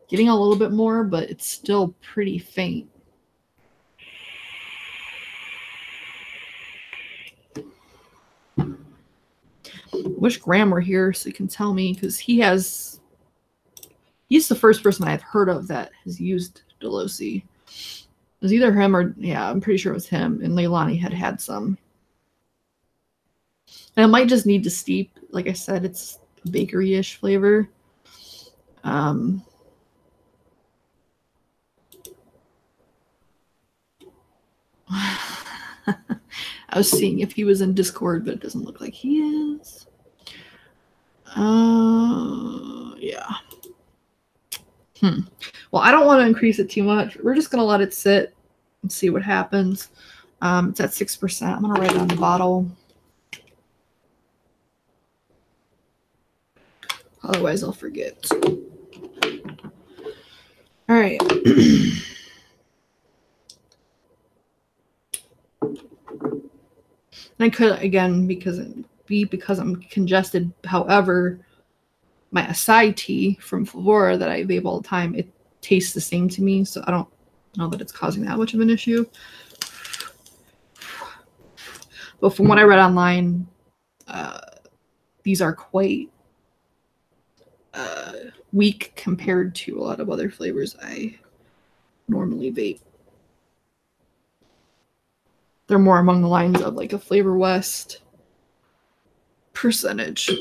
S1: Getting a little bit more, but it's still pretty faint. Wish Graham were here so he can tell me, because he's the first person I've heard of that has used Delosi. It was either him or, yeah, I'm pretty sure it was him, and Leilani had some. And it might just need to steep. Like I said, it's a bakery-ish flavor. I was seeing if he was in Discord, but it doesn't look like he is. Yeah. Well, I don't want to increase it too much. We're just going to let it sit and see what happens. It's at 6%. I'm going to write it on the bottle. Otherwise, I'll forget. All right. And I could, again, because I'm congested. However, my acai tea from Flora that I vape all the time, it tastes the same to me, so I don't know that it's causing that much of an issue. But from what I read online, these are quite weak compared to a lot of other flavors I normally vape. They're more along the lines of like a Flavor West percentage.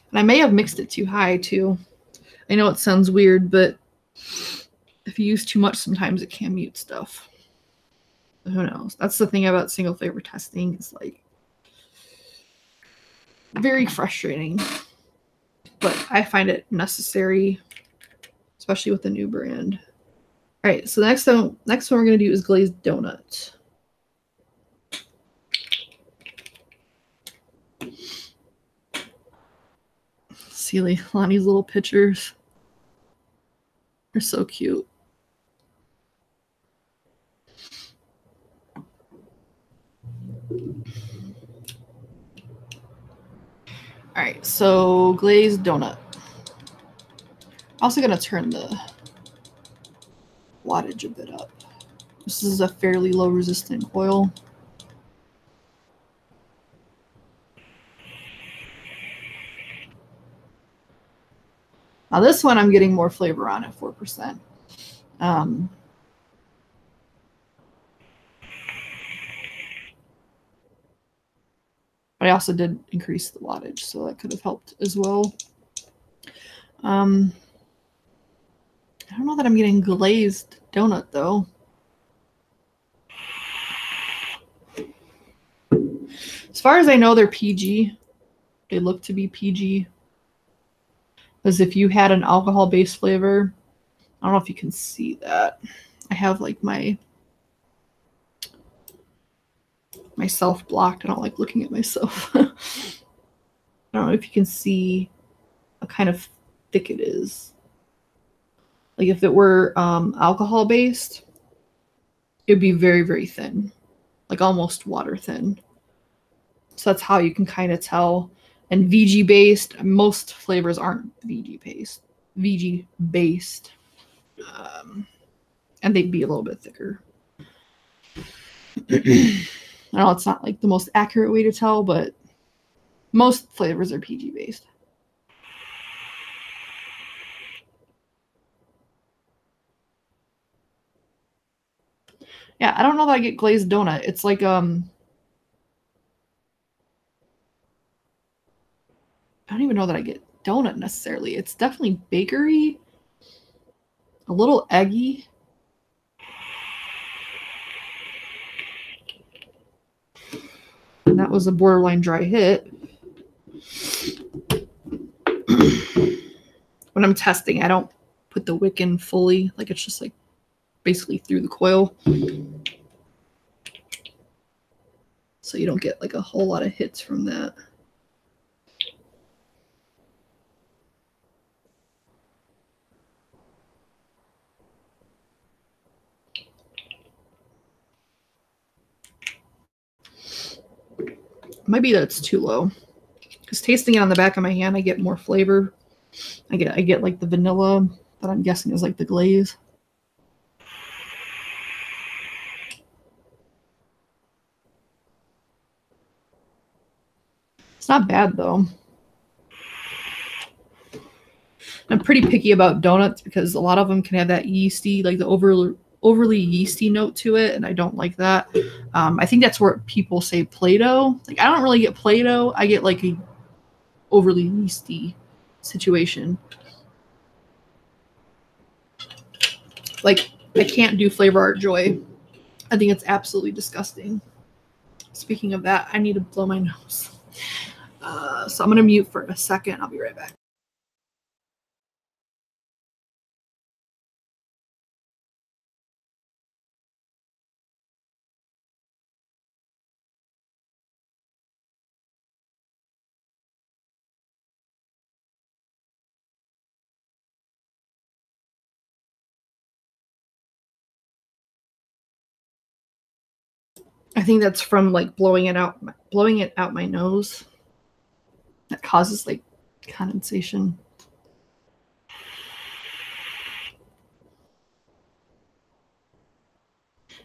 S1: And I may have mixed it too high too. I know it sounds weird, but if you use too much, sometimes it can mute stuff. But who knows? That's the thing about single flavor testing. It's like very frustrating, but I find it necessary, especially with the new brand. All right, so the next one we're going to do is Glazed Donut. See Lonnie's little pictures. They're so cute. All right, so Glazed Donut. Also gonna turn the wattage a bit up. This is a fairly low resistant coil. Now this one I'm getting more flavor on at 4%. But I also did increase the wattage, so that could have helped as well. I don't know that I'm getting glazed donut though. As far as I know, they're PG. They look to be PG. As if you had an alcohol-based flavor. I don't know if you can see that. I have like myself blocked. I don't like looking at myself. I don't know if you can see how kind of thick it is. Like if it were alcohol-based, it'd be very, very thin. Like almost water thin. So that's how you can kind of tell. And VG-based, most flavors aren't VG-based. VG-based. And they'd be a little bit thicker. I know it's not like the most accurate way to tell, but most flavors are PG-based. Yeah, I don't know that I get glazed donut. It's like I don't even know that I get donut necessarily. It's definitely bakery. A little eggy. And that was a borderline dry hit. When I'm testing, I don't put the wick in fully. Like it's just like basically through the coil. So you don't get like a whole lot of hits from that. Maybe that's too low. Because tasting it on the back of my hand, I get more flavor. I get like the vanilla that I'm guessing is like the glaze. It's not bad though. I'm pretty picky about donuts because a lot of them can have that yeasty, like the overly yeasty note to it, and I don't like that. I think that's where people say Play-Doh. Like I don't really get Play-Doh. I get like a overly yeasty situation. Like I can't do Flavor Art Joy. I think it's absolutely disgusting. Speaking of that, I need to blow my nose. So I'm gonna mute for a second. I'll be right back. I think that's from like blowing it out my nose. That causes like condensation.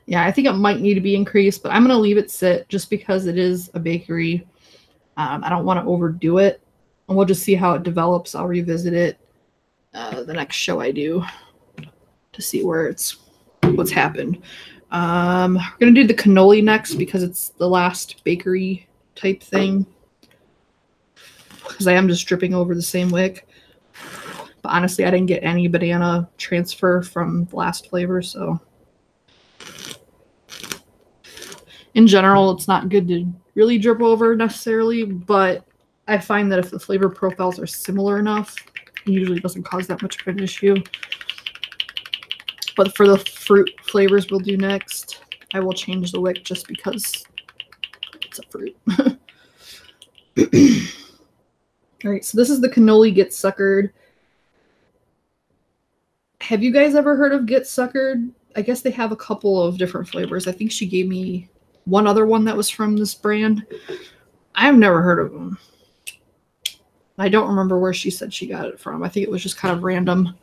S1: Yeah, I think it might need to be increased, but I'm going to leave it sit just because it is a bakery. I don't want to overdo it. And we'll just see how it develops. I'll revisit it the next show I do to see what's happened. We're going to do the cannoli next because it's the last bakery type thing. Because I am just dripping over the same wick. But honestly, I didn't get any banana transfer from the last flavor, so... In general, it's not good to really drip over necessarily, but I find that if the flavor profiles are similar enough, it usually doesn't cause that much of an issue. But for the fruit flavors we'll do next, I will change the wick just because it's a fruit. All right, so this is the Cannoli Get Suckered. Have you guys ever heard of Get Suckered? I guess they have a couple of different flavors. I think she gave me one other one that was from this brand. I've never heard of them. I don't remember where she said she got it from. I think it was just kind of random.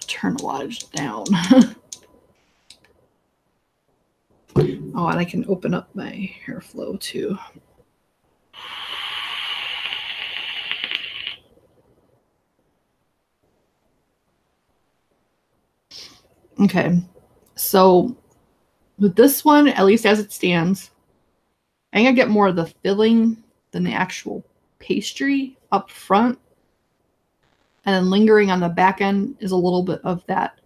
S1: Turn the wattage down. Oh, and I can open up my airflow too. Okay, so with this one, at least as it stands, I think I get more of the filling than the actual pastry up front. And then lingering on the back end is a little bit of that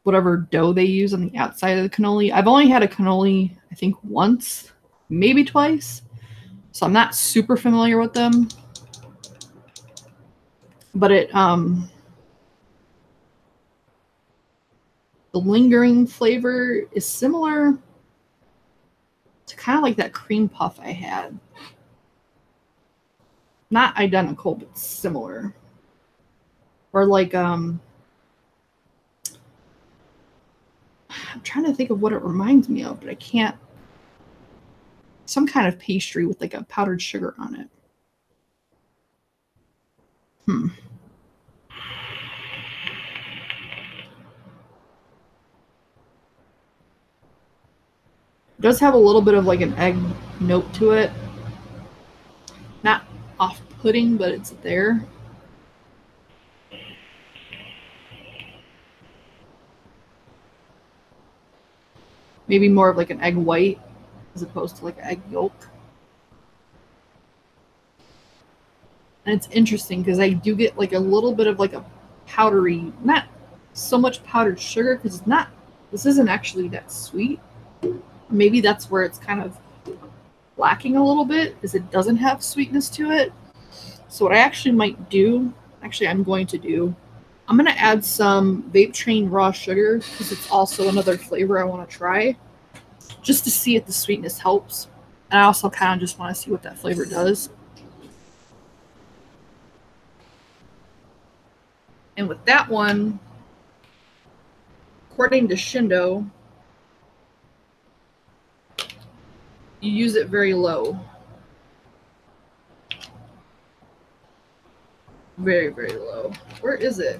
S1: whatever dough they use on the outside of the cannoli. I've only had a cannoli, I think, once, maybe twice. So I'm not super familiar with them. But it the lingering flavor is similar to kind of like that cream puff I had. Not identical, but similar. Or like I'm trying to think of what it reminds me of, but I can't. Some kind of pastry with like a powdered sugar on it. It does have a little bit of like an egg note to it. Not off-putting, but it's there. Maybe more of like an egg white as opposed to like an egg yolk. And it's interesting because I do get like a little bit of like a powdery, not so much powdered sugar because it's not, this isn't actually that sweet. Maybe that's where it's kind of lacking a little bit, is it doesn't have sweetness to it. So what I actually might do, I'm going to do, I'm going to add some Vape Train raw sugar because it's also another flavor I want to try just to see if the sweetness helps. And I also kind of just want to see what that flavor does. And with that one, according to Shindo, you use it very low. Very, very low. Where is it?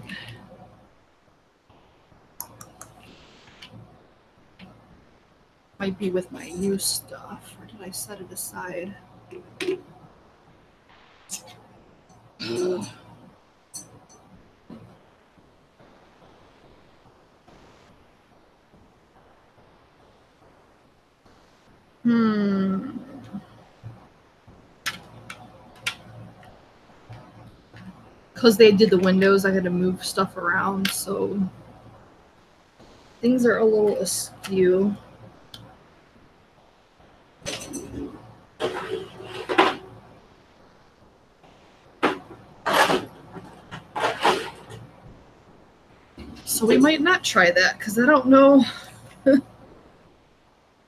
S1: Might be with my new stuff. Or did I set it aside? Ugh. Because they did the windows, I had to move stuff around, so things are a little askew. So we might not try that because I don't know if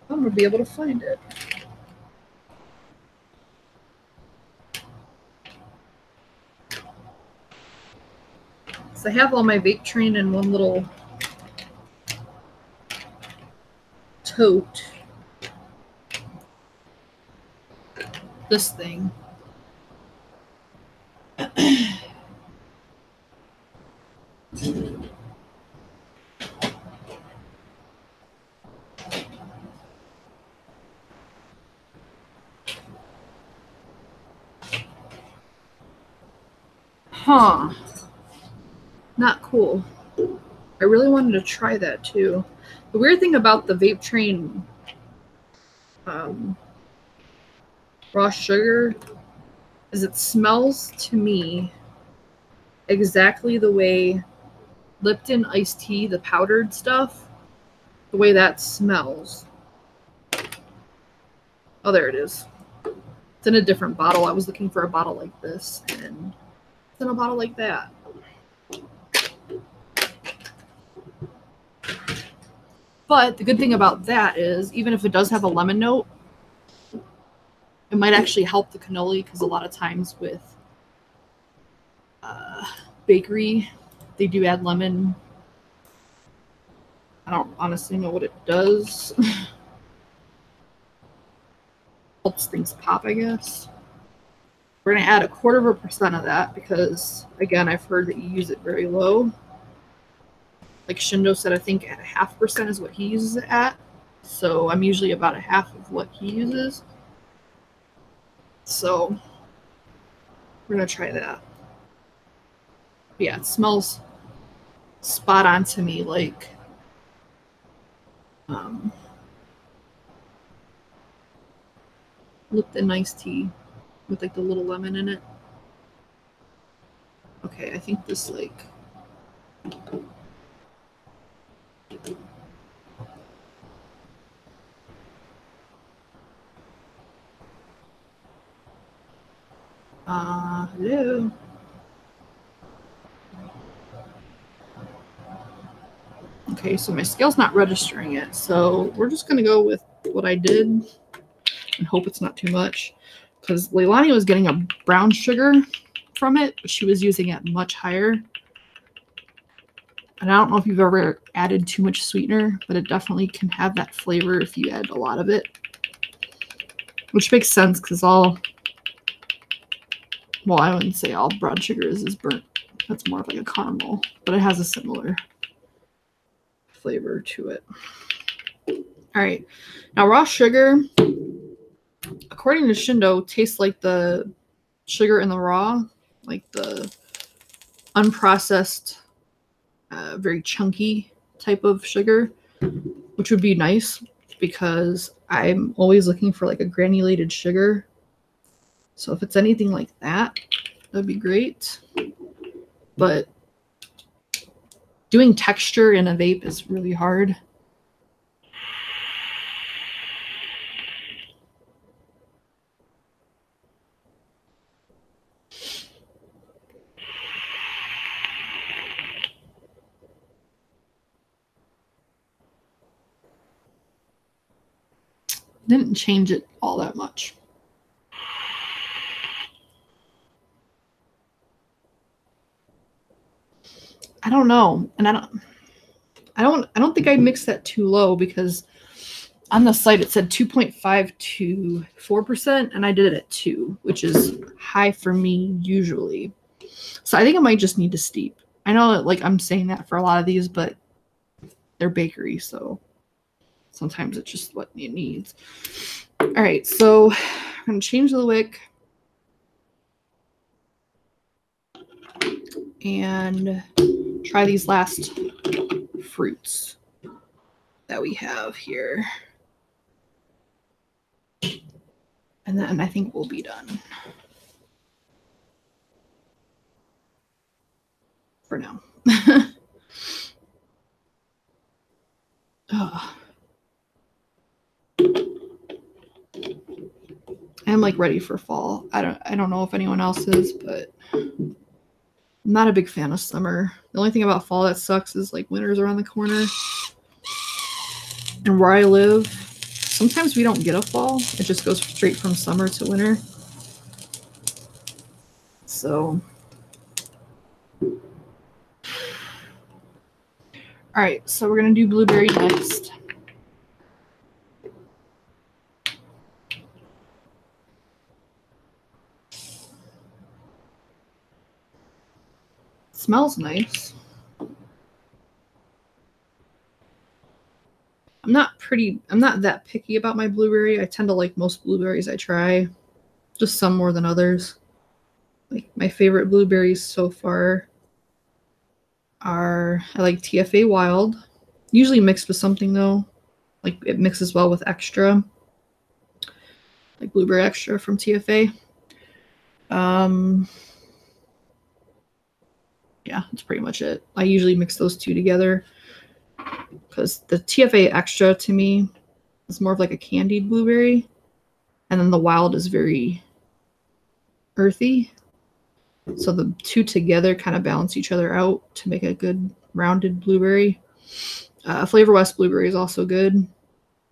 S1: I'm going to be able to find it. So I have all my Vape Train in one little tote. This thing. Huh. Not cool. I really wanted to try that too. The weird thing about the Vape Train raw sugar is it smells to me exactly the way Lipton iced tea, the powdered stuff, the way that smells. Oh, there it is. It's in a different bottle. I was looking for a bottle like this, and it's in a bottle like that. But the good thing about that is, even if it does have a lemon note, it might actually help the cannoli because a lot of times with bakery, they do add lemon. I don't honestly know what it does. Helps things pop, I guess. We're going to add 0.25% of that because, again, I've heard that you use it very low. Like Shindo said, I think at 0.5% is what he uses it at. So I'm usually about 1/2 of what he uses. So we're going to try that. Yeah, it smells spot on to me, like Lipton iced tea with like the little lemon in it. Okay, I think this like hello. Okay, so my scale's not registering it, so we're just gonna go with what I did and hope it's not too much, because Leilani was getting a brown sugar from it, but she was using it much higher. And I don't know if you've ever added too much sweetener, but it definitely can have that flavor if you add a lot of it, which makes sense because well, I wouldn't say all brown sugar is burnt. That's more of like a caramel, but it has a similar flavor to it. All right, now raw sugar, according to Shindo, tastes like the sugar in the raw, like the unprocessed, very chunky type of sugar, which would be nice because I'm always looking for like a granulated sugar. So if it's anything like that, that'd be great. But doing texture in a vape is really hard. Didn't change it all that much. I don't know, and I don't think I mixed that too low because on the site it said 2.5 to 4%, and I did it at 2, which is high for me usually. So I think I might just need to steep. I know that like I'm saying that for a lot of these, but they're bakery, so sometimes it's just what it needs. All right, so I'm gonna change the wick and try these last fruits that we have here. And then I think we'll be done for now. Oh. I'm like ready for fall. I don't know if anyone else is, but I'm not a big fan of summer. The only thing about fall that sucks is like winter's around the corner. And where I live, sometimes we don't get a fall. It just goes straight from summer to winter. So, all right, so we're gonna do blueberry next. Smells nice. I'm not that picky about my blueberry. I tend to like most blueberries I try, just some more than others. Like my favorite blueberries so far are, I like TFA Wild, usually mixed with something though. Like it mixes well with Extra, like Blueberry Extra from TFA. Yeah, that's pretty much it. I usually mix those two together because the TFA Extra to me is more of like a candied blueberry, and then the Wild is very earthy. So the two together kind of balance each other out to make a good rounded blueberry. Flavor West blueberry is also good.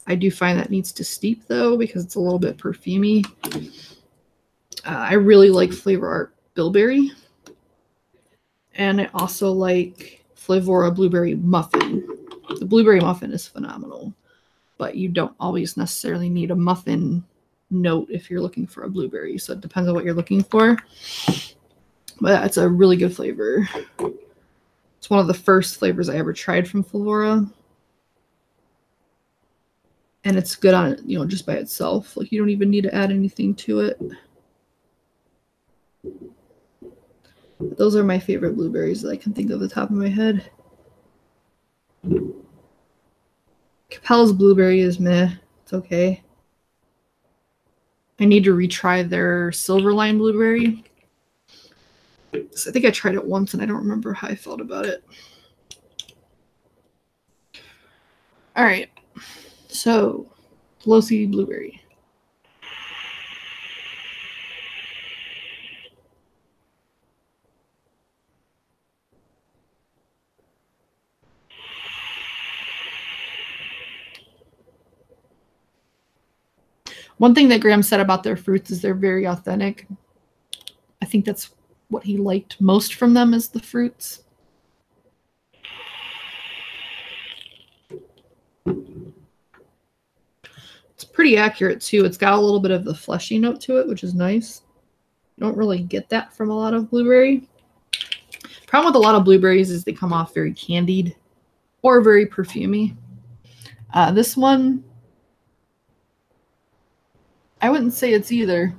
S1: I do find that needs to steep though because it's a little bit perfumey. I really like Flavor Art Bilberry. And I also like Flavora Blueberry Muffin. The blueberry muffin is phenomenal, but you don't always necessarily need a muffin note if you're looking for a blueberry. So it depends on what you're looking for. But it's a really good flavor. It's one of the first flavors I ever tried from Flora. And it's good on it, you know, just by itself. Like, you don't even need to add anything to it. Those are my favorite blueberries that I can think of the top of my head. Capel's blueberry is meh. It's okay. I need to retry their Silverline blueberry. So I think I tried it once and I don't remember how I felt about it. All right. So, Delosi blueberry. One thing that Graham said about their fruits is they're very authentic. I think that's what he liked most from them is the fruits. It's pretty accurate too. It's got a little bit of the fleshy note to it, which is nice. You don't really get that from a lot of blueberry. Problem with a lot of blueberries is they come off very candied or very perfumey. This one, I wouldn't say it's either.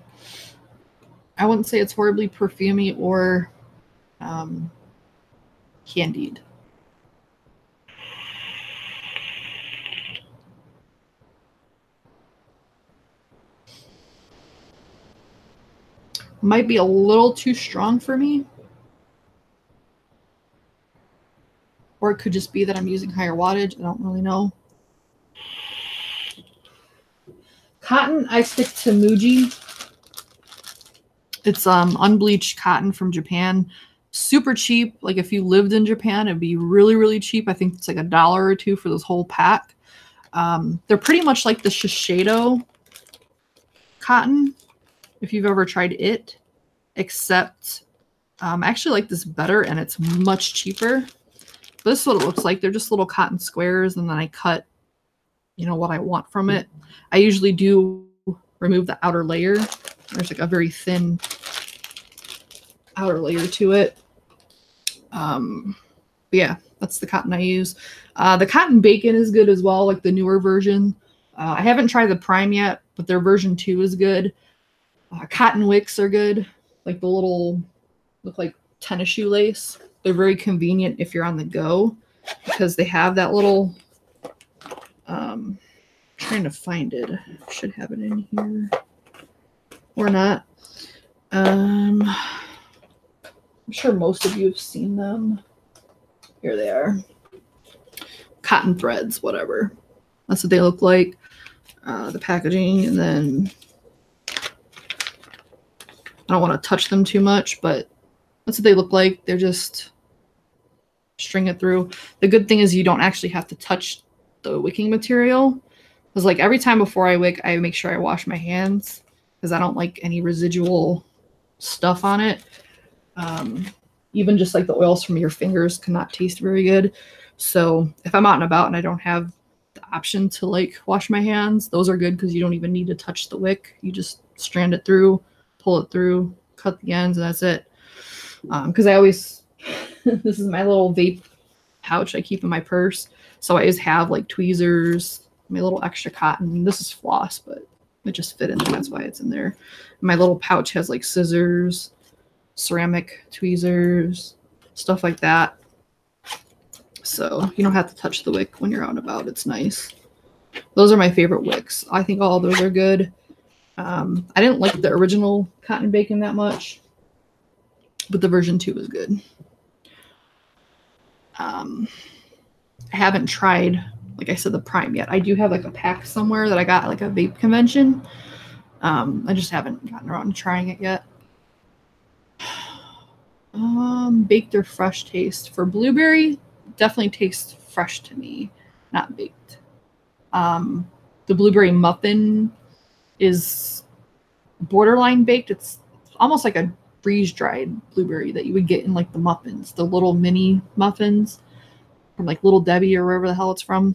S1: I wouldn't say it's horribly perfumey or candied. Might be a little too strong for me. Or it could just be that I'm using higher wattage. I don't really know. Cotton, I stick to Muji. It's unbleached cotton from Japan. Super cheap. Like if you lived in Japan, it'd be really, really cheap. I think it's like $1 or $2 for this whole pack. They're pretty much like the Shiseido cotton, if you've ever tried it, except I actually like this better and it's much cheaper. This is what it looks like. They're just little cotton squares, and then I cut, you know, what I want from it. I usually do remove the outer layer. There's like a very thin outer layer to it. But yeah, that's the cotton I use. The cotton bacon is good as well, like the newer version. I haven't tried the prime yet, but their version 2 is good. Cotton wicks are good, like the little, look like tennis shoe lace. They're very convenient if you're on the go because they have that little, trying to find it. Should have it in here or not. I'm sure most of you have seen them. Here they are. Cotton threads, whatever. That's what they look like. The packaging, and then I don't want to touch them too much, but that's what they look like. They're just string it through. The good thing is you don't actually have to touch the wicking material, because like every time before I wick, I make sure I wash my hands because I don't like any residual stuff on it. Even just like the oils from your fingers cannot taste very good. So if I'm out and about and I don't have the option to like wash my hands, those are good because you don't even need to touch the wick. You just strand it through, pull it through, cut the ends, and that's it. Because I always, this is my little vape pouch I keep in my purse. So I always have like tweezers, my little extra cotton. This is floss, but it just fit in there. That's why it's in there. My little pouch has like scissors, ceramic tweezers, stuff like that. So you don't have to touch the wick when you're out and about. It's nice. Those are my favorite wicks. I think all of those are good. I didn't like the original cotton bacon that much, but the version 2 is good. I haven't tried, like I said, the prime yet. I do have like a pack somewhere that I got at like a vape convention. I just haven't gotten around to trying it yet. Baked or fresh taste. For blueberry, definitely tastes fresh to me, not baked. The blueberry muffin is borderline baked. It's almost like a freeze-dried blueberry that you would get in like the muffins, the little mini muffins from like Little Debbie or wherever the hell it's from.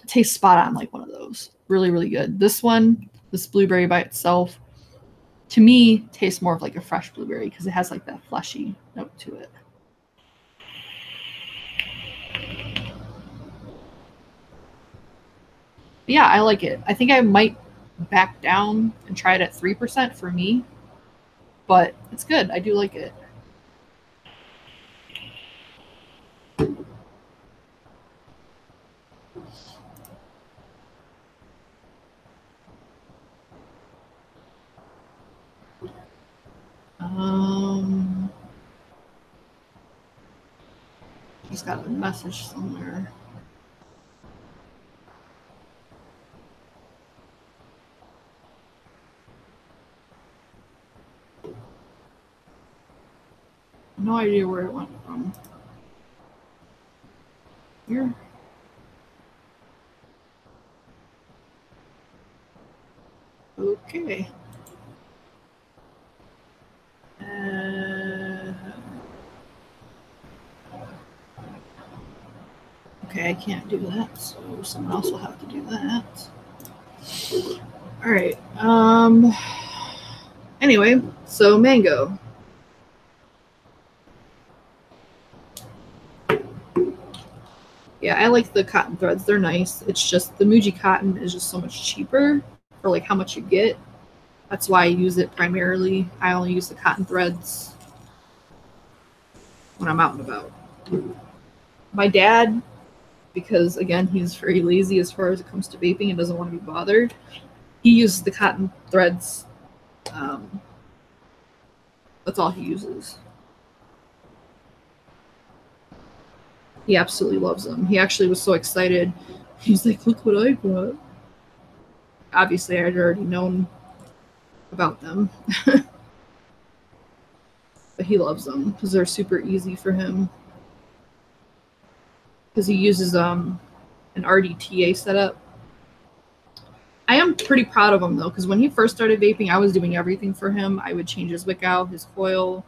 S1: It tastes spot on like one of those. Really, really good. This one, this blueberry by itself, to me, tastes more of like a fresh blueberry because it has like that fleshy note to it. But yeah, I like it. I think I might back down and try it at 3% for me, but it's good. I do like it. He's got a message somewhere. No idea where it went from. Here. Okay. Okay, I can't do that, so someone else will have to do that. All right. Anyway, so mango. Yeah, I like the cotton threads. They're nice. It's just the Muji cotton is just so much cheaper for like how much you get. That's why I use it primarily. I only use the cotton threads when I'm out and about. My dad, because again, he's very lazy as far as it comes to vaping and doesn't want to be bothered, he uses the cotton threads. That's all he uses. He absolutely loves them. He actually was so excited. He's like, look what I brought. Obviously, I had already known about them. But he loves them because they're super easy for him. Because he uses an RDTA setup. I am pretty proud of him, though, because when he first started vaping, I was doing everything for him. I would change his wick out, his coil,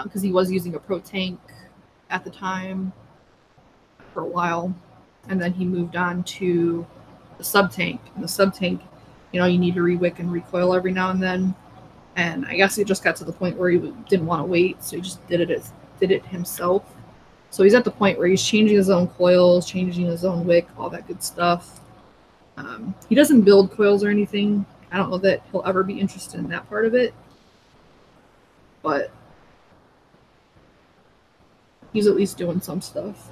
S1: because he was using a Pro Tank at the time for a while. And then he moved on to the sub tank. And the sub tank, you need to re-wick and recoil every now and then. And I guess he just got to the point where he didn't want to wait, so he just did it himself. So he's at the point where he's changing his own coils, changing his own wick, all that good stuff. He doesn't build coils or anything. I don't know that he'll ever be interested in that part of it. But he's at least doing some stuff.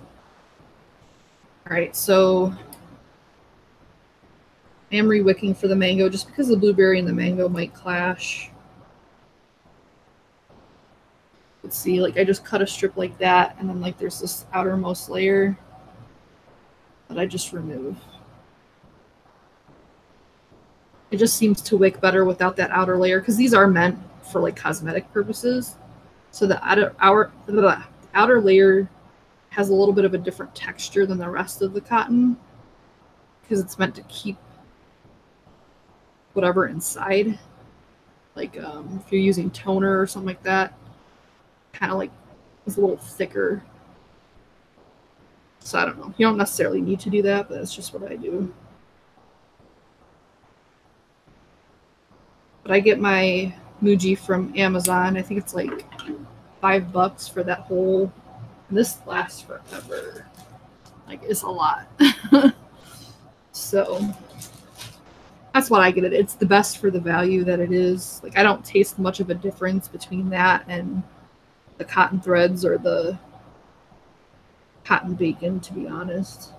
S1: All right, so I am re-wicking for the mango just because the blueberry and the mango might clash. Let's see, like I just cut a strip like that, and then like there's this outermost layer that I just remove. It just seems to wick better without that outer layer because these are meant for like cosmetic purposes. So the outer layer has a little bit of a different texture than the rest of the cotton because it's meant to keep whatever inside. Like if you're using toner or something like that, kind of like it's a little thicker. So I don't know. You don't necessarily need to do that, but that's just what I do. But I get my Muji from Amazon. I think it's like $5 for that whole. And this lasts forever. Like it's a lot. So that's what I get it. It's the best for the value that it is. Like I don't taste much of a difference between that and the cotton threads or the cotton bacon, to be honest.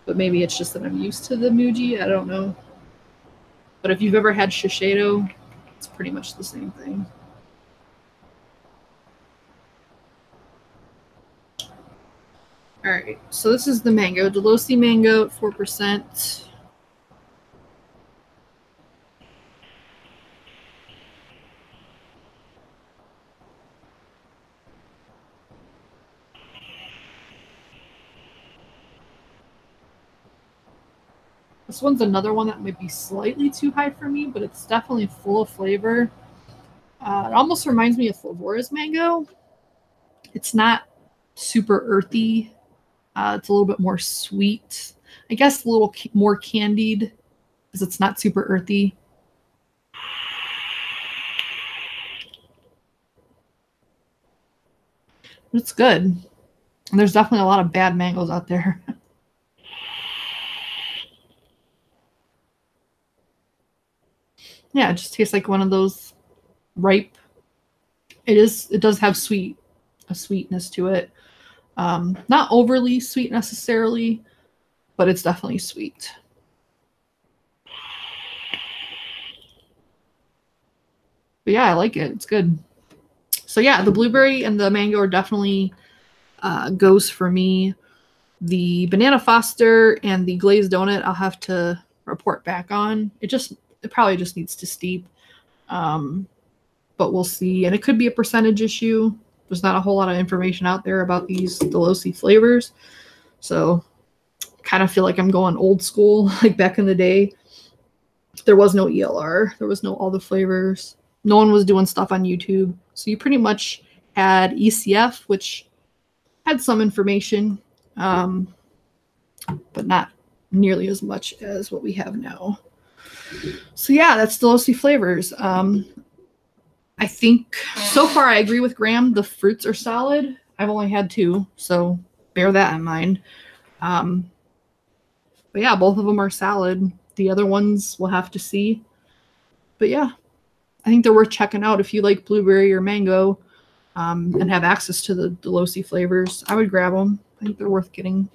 S1: But maybe it's just that I'm used to the Muji. I don't know. But if you've ever had Shiseido, it's pretty much the same thing. All right, so this is the mango. Delosi mango at 4%. This one's another one that might be slightly too high for me, but it's definitely full of flavor. It almost reminds me of Flavora's mango. It's not super earthy. It's a little bit more sweet. I guess a little more candied because it's not super earthy. It's good. And there's definitely a lot of bad mangoes out there. Yeah, it just tastes like one of those ripe. It does have a sweetness to it. Not overly sweet necessarily, but it's definitely sweet. But yeah, I like it. It's good. So yeah, the blueberry and the mango are definitely goes for me. The banana foster and the glazed donut I'll have to report back on. It probably just needs to steep. But we'll see. And it could be a percentage issue. There's not a whole lot of information out there about these Delosi flavors. So kind of feel like I'm going old school, like back in the day. There was no ELR. There was no all the flavors. No one was doing stuff on YouTube. So you pretty much had ECF, which had some information, but not nearly as much as what we have now. So yeah, that's Delosi flavors. I think so far I agree with Graham. The fruits are solid. I've only had 2, so bear that in mind. But yeah, both of them are solid. The other ones we'll have to see. But yeah, I think they're worth checking out if you like blueberry or mango and have access to the Delosi flavors. I would grab them. I think they're worth getting.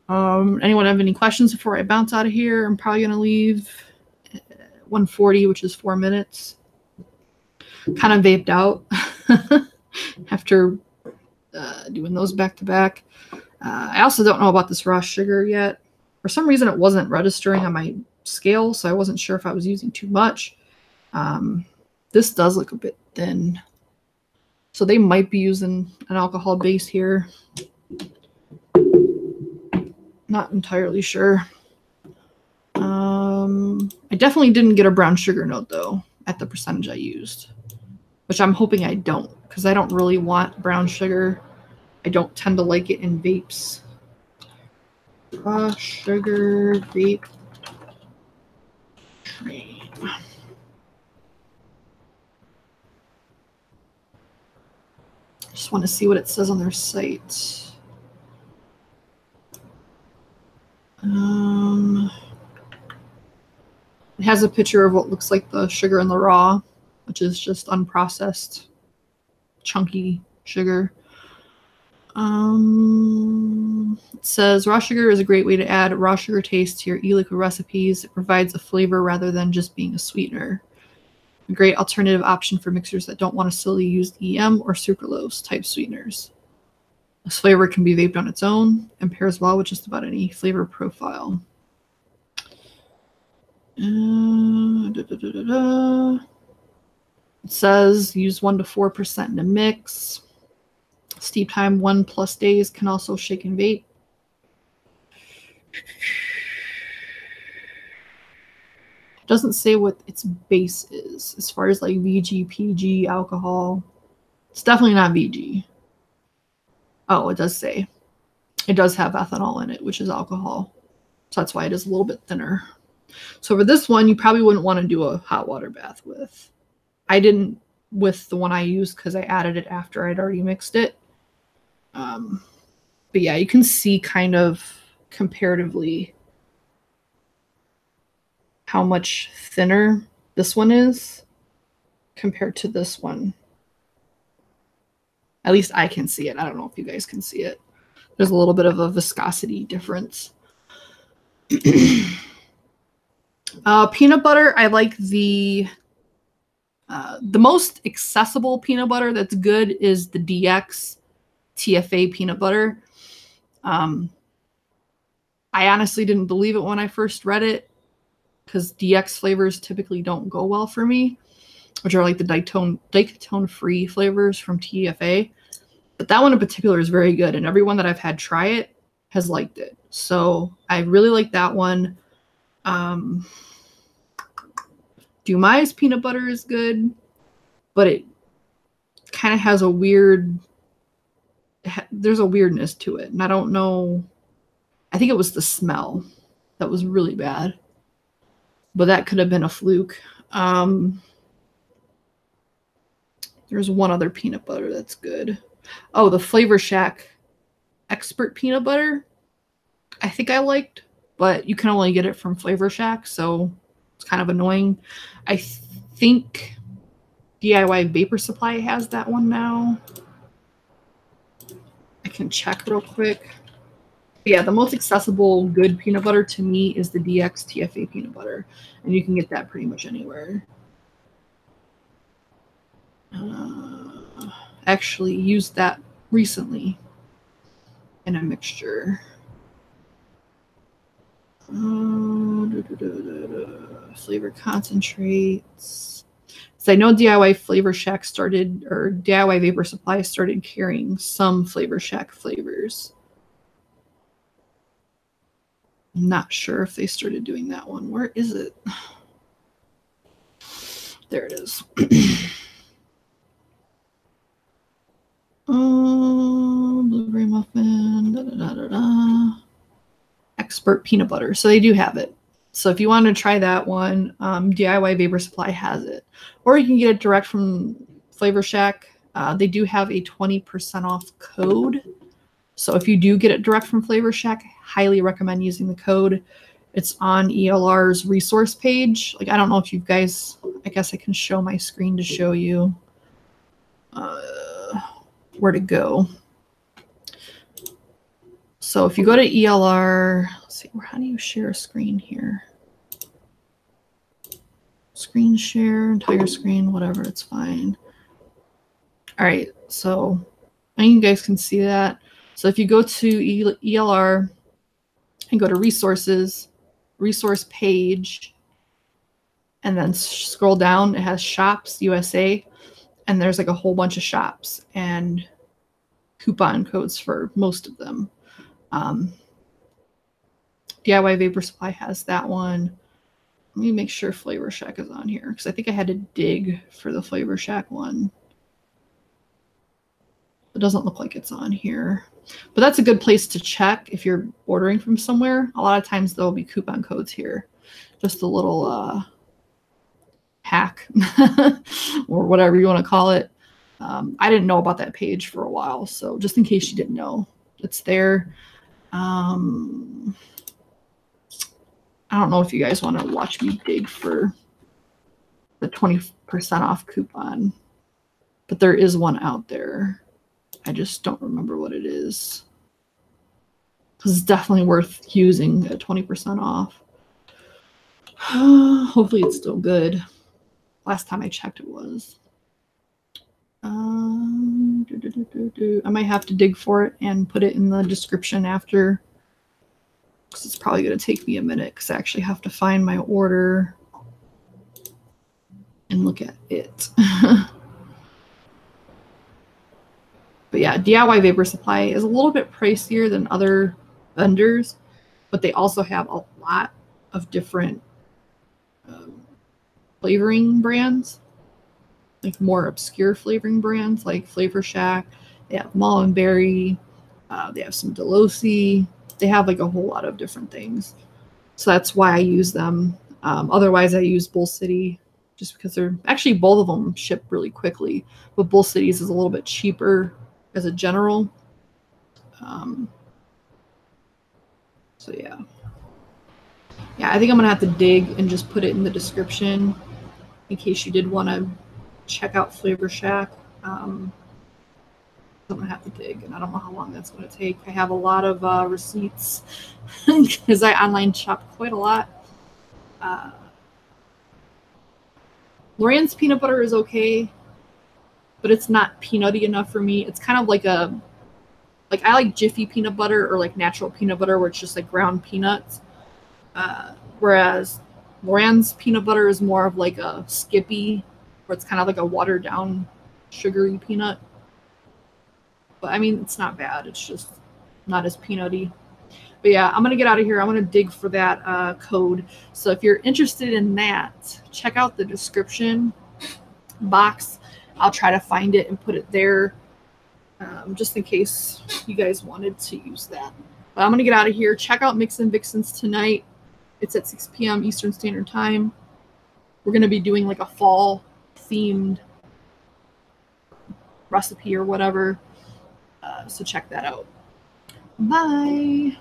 S1: Anyone have any questions before I bounce out of here? I'm probably going to leave 1:40, which is 4 minutes. Kind of vaped out after doing those back to back. I also don't know about this raw sugar yet. For some reason, it wasn't registering on my scale, so I wasn't sure if I was using too much. This does look a bit thin. So they might be using an alcohol base here. Not entirely sure. I definitely didn't get a brown sugar note, though, at the percentage I used. Which I'm hoping I don't, because I don't really want brown sugar. I don't tend to like it in vapes. Raw sugar vape train. Just want to see what it says on their site. It has a picture of what looks like the sugar in the raw, which is just unprocessed, chunky sugar. It says raw sugar is a great way to add raw sugar taste to your e-liquid recipes. It provides a flavor rather than just being a sweetener. A great alternative option for mixers that don't want to solely use EM or sucralose type sweeteners. This flavor can be vaped on its own and pairs well with just about any flavor profile. It says use 1 to 4% in a mix. Steep time 1+ days. Can also shake and vape. It doesn't say what its base is as far as like VG, PG, alcohol. It's definitely not VG. Oh, it does say. It does have ethanol in it, which is alcohol. So that's why it is a little bit thinner. So for this one, you probably wouldn't want to do a hot water bath with. I didn't with the one I used because I added it after I'd already mixed it. But yeah, you can see kind of comparatively how much thinner this one is compared to this one. At least I can see it. I don't know if you guys can see it. There's a little bit of a viscosity difference. Peanut butter, I like the most accessible peanut butter that's good is the DX TFA peanut butter. I honestly didn't believe it when I first read it because DX flavors typically don't go well for me, which are like the diketone-free flavors from TFA. But that one in particular is very good, and everyone that I've had try it has liked it. So I really like that one. Dumai's peanut butter is good, but it kind of has a there's a weirdness to it, and I don't know I think it was the smell that was really bad, but that could have been a fluke. There's one other peanut butter that's good. Oh, the Flavor Shack Expert Peanut Butter. I think I liked, but you can only get it from Flavor Shack, so it's kind of annoying. I think DIY Vapor Supply has that one now. I can check real quick. Yeah, the most accessible good peanut butter to me is the DX TFA peanut butter, and you can get that pretty much anywhere. Actually used that recently in a mixture. Flavor concentrates. So I know DIY Flavor Shack started, or DIY Vapor Supply started carrying some Flavor Shack flavors. I'm not sure if they started doing that one. Where is it? There it is. Blueberry muffin. Da, da, da, da, da. Expert peanut butter. So they do have it. So if you want to try that one, DIY Vapor Supply has it. Or you can get it direct from Flavor Shack. They do have a 20% off code. So if you do get it direct from Flavor Shack, highly recommend using the code. It's on ELR's resource page. Like, I don't know if you guys, I guess I can show my screen to show you where to go. So if you go to ELR, let's see, how do you share a screen here? Screen share, entire screen, whatever, it's fine. All right, so I think you guys can see that. So if you go to ELR and go to resources, resource page, and then scroll down, it has shops USA, and there's like a whole bunch of shops and coupon codes for most of them. DIY Vapor Supply has that one. Let me make sure Flavor Shack is on here, because I think I had to dig for the Flavor Shack one. It doesn't look like it's on here. But that's a good place to check if you're ordering from somewhere. A lot of times there'll be coupon codes here. Just a little hack or whatever you want to call it. I didn't know about that page for a while, so just in case you didn't know, it's there. I don't know if you guys want to watch me dig for the 20% off coupon, but there is one out there. I just don't remember what it is, because it's definitely worth using at 20% off. Hopefully it's still good. Last time I checked it was. I might have to dig for it and put it in the description after, because it's probably going to take me a minute, because I actually have to find my order and look at it. But yeah, DIY Vapor Supply is a little bit pricier than other vendors, but they also have a lot of different flavoring brands, like more obscure flavoring brands like Flavor Shack. They have Mullenberry, they have some Delosi. They have like a whole lot of different things. So that's why I use them. Otherwise, I use Bull City, just because they're actually, both of them ship really quickly, but Bull City's is a little bit cheaper as a general. So yeah. Yeah, I think I'm going to have to dig and just put it in the description in case you did want to check out Flavor Shack. I'm going to have to dig, and I don't know how long that's going to take. I have a lot of receipts because I online shop quite a lot. Loren's peanut butter is okay, but it's not peanutty enough for me. It's kind of like a, like, I like Jiffy peanut butter or like natural peanut butter where it's just like ground peanuts. Whereas Loren's peanut butter is more of like a Skippy, where it's kind of like a watered down sugary peanut. But I mean, it's not bad. It's just not as peanutty. But yeah, I'm going to get out of here. I'm going to dig for that code. So if you're interested in that, check out the description box. I'll try to find it and put it there, just in case you guys wanted to use that. But I'm going to get out of here. Check out Mix and Vixens tonight. It's at 6 p.m. Eastern Standard Time. We're going to be doing like a fall themed recipe or whatever. So check that out. Bye.